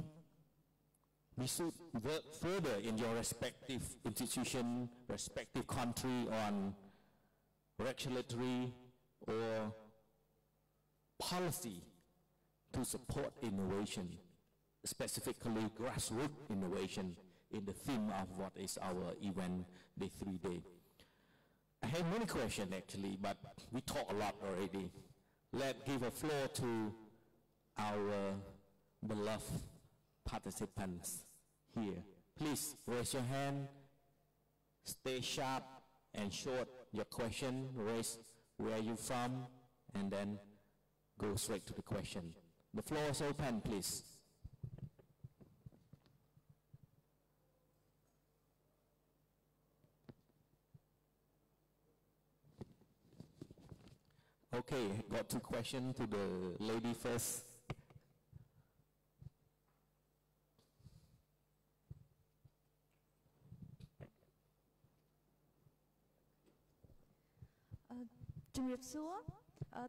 should work further in your respective institution, respective country on regulatory or policy to support innovation, specifically grassroots innovation in the theme of what is our event, the 3-day. I have many questions actually, but we talk a lot already. Let's give a floor to our beloved participants here. Please raise your hand, stay sharp and short your question, raise where you're from, and then go straight to the question. The floor is open, please. Okay, got 2 questions to the lady first.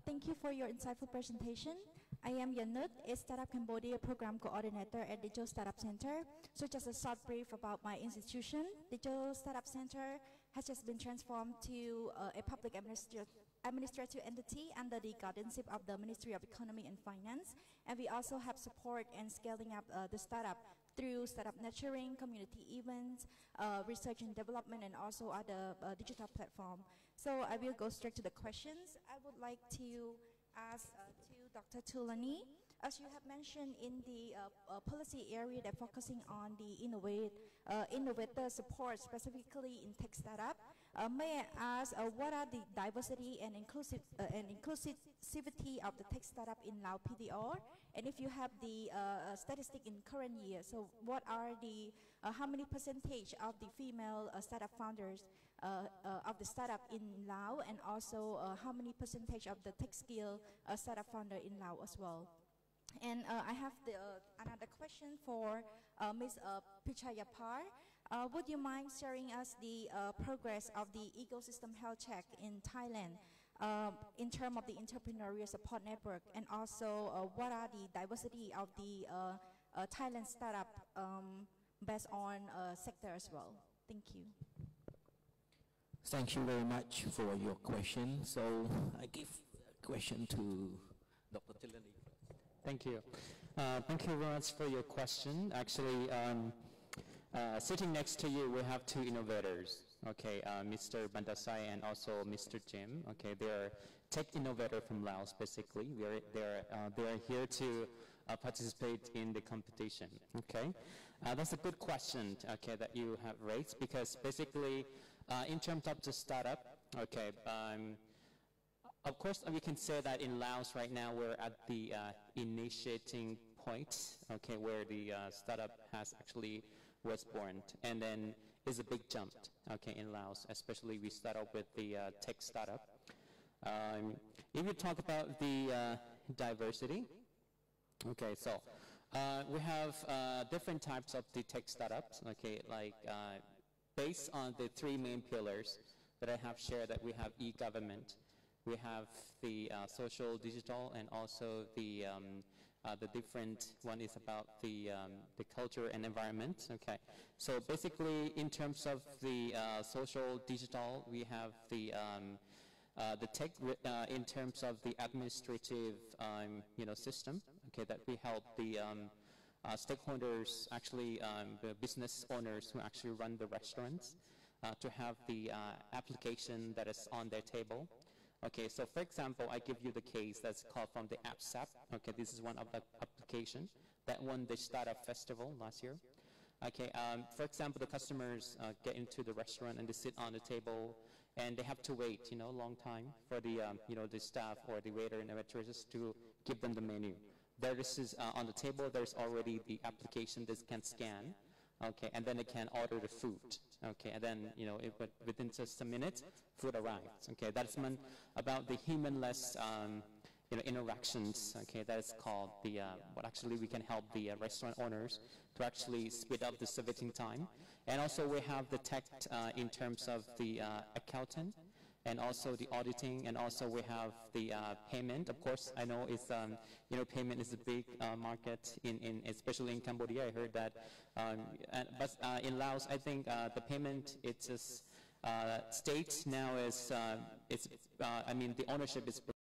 Thank you for your insightful presentation. I am Yanut, a Startup Cambodia Program Coordinator at Digital Startup Center. So just a short brief about my institution. Digital Startup Center has just been transformed to a public administrative entity under the guardianship of the Ministry of Economy and Finance. And we also have support and scaling up the startup through startup nurturing, community events, research and development, and also other digital platform. So I will go straight to the questions. I would like to ask to Dr. Toulany, as you have mentioned in the policy area that focusing on the innovator support, specifically in tech startup, may I ask what are the diversity and inclusivity of the tech startup in Lao PDR? And if you have the statistic in current year, so what are the, how many percentage of the female startup founders of the startup in Lao, and also how many percentage of the tech skill startup founder in Lao as well? And I have another question for Ms. Pitchayapa. Would you mind sharing us the progress of the ecosystem health check in Thailand in terms of the entrepreneurial support network, and also what are the diversity of the Thailand startup based on sector as well? Thank you. Thank you very much for your question. So I give a question to Dr. Toulany. Thank you. Thank you very much for your question. Actually, sitting next to you, we have 2 innovators. Okay, Mr. Bandasai and also Mr. Jim. Okay, they're tech innovator from Laos. Basically, they're here to participate in the competition. Okay, that's a good question. Okay, that you have raised, because basically, in terms of the startup, okay. Of course, we can say that in Laos right now we're at the initiating point, okay, where the startup has actually was born, and then is a big jump, okay, in Laos. Especially we start off with the tech startup. If you talk about the diversity, okay, so we have different types of the tech startups, okay, like based on the 3 main pillars that I have shared, that we have e-government. We have the social, digital, and also the different one is about the culture and environment. Okay, so basically in terms of the social, digital, we have the the tech in terms of the administrative system, okay, that we help the stakeholders, actually the business owners who actually run the restaurants, to have the application that is on their table. Okay, so for example, I give you the case that's called from the AppSap. Okay, this is one of the application that won the Startup Festival last year. Okay, for example, the customers get into the restaurant and they sit on the table and they have to wait, a long time for the, the staff or the waiter and the waitresses to give them the menu. There is on the table, there's already the application that can scan, okay, and then they can order the food, okay, and then, within just a minute, food arrives, okay. That's meant about the humanless, interactions, okay, that is called the, what actually we can help the restaurant owners to actually speed up the serving time. And also we have the tech in terms of the accountant, and also the auditing, and also we have the payment. Of course, I know it's, payment is a big market especially in Cambodia. I heard that, but in Laos, I think the payment, it's just, state now is, the ownership is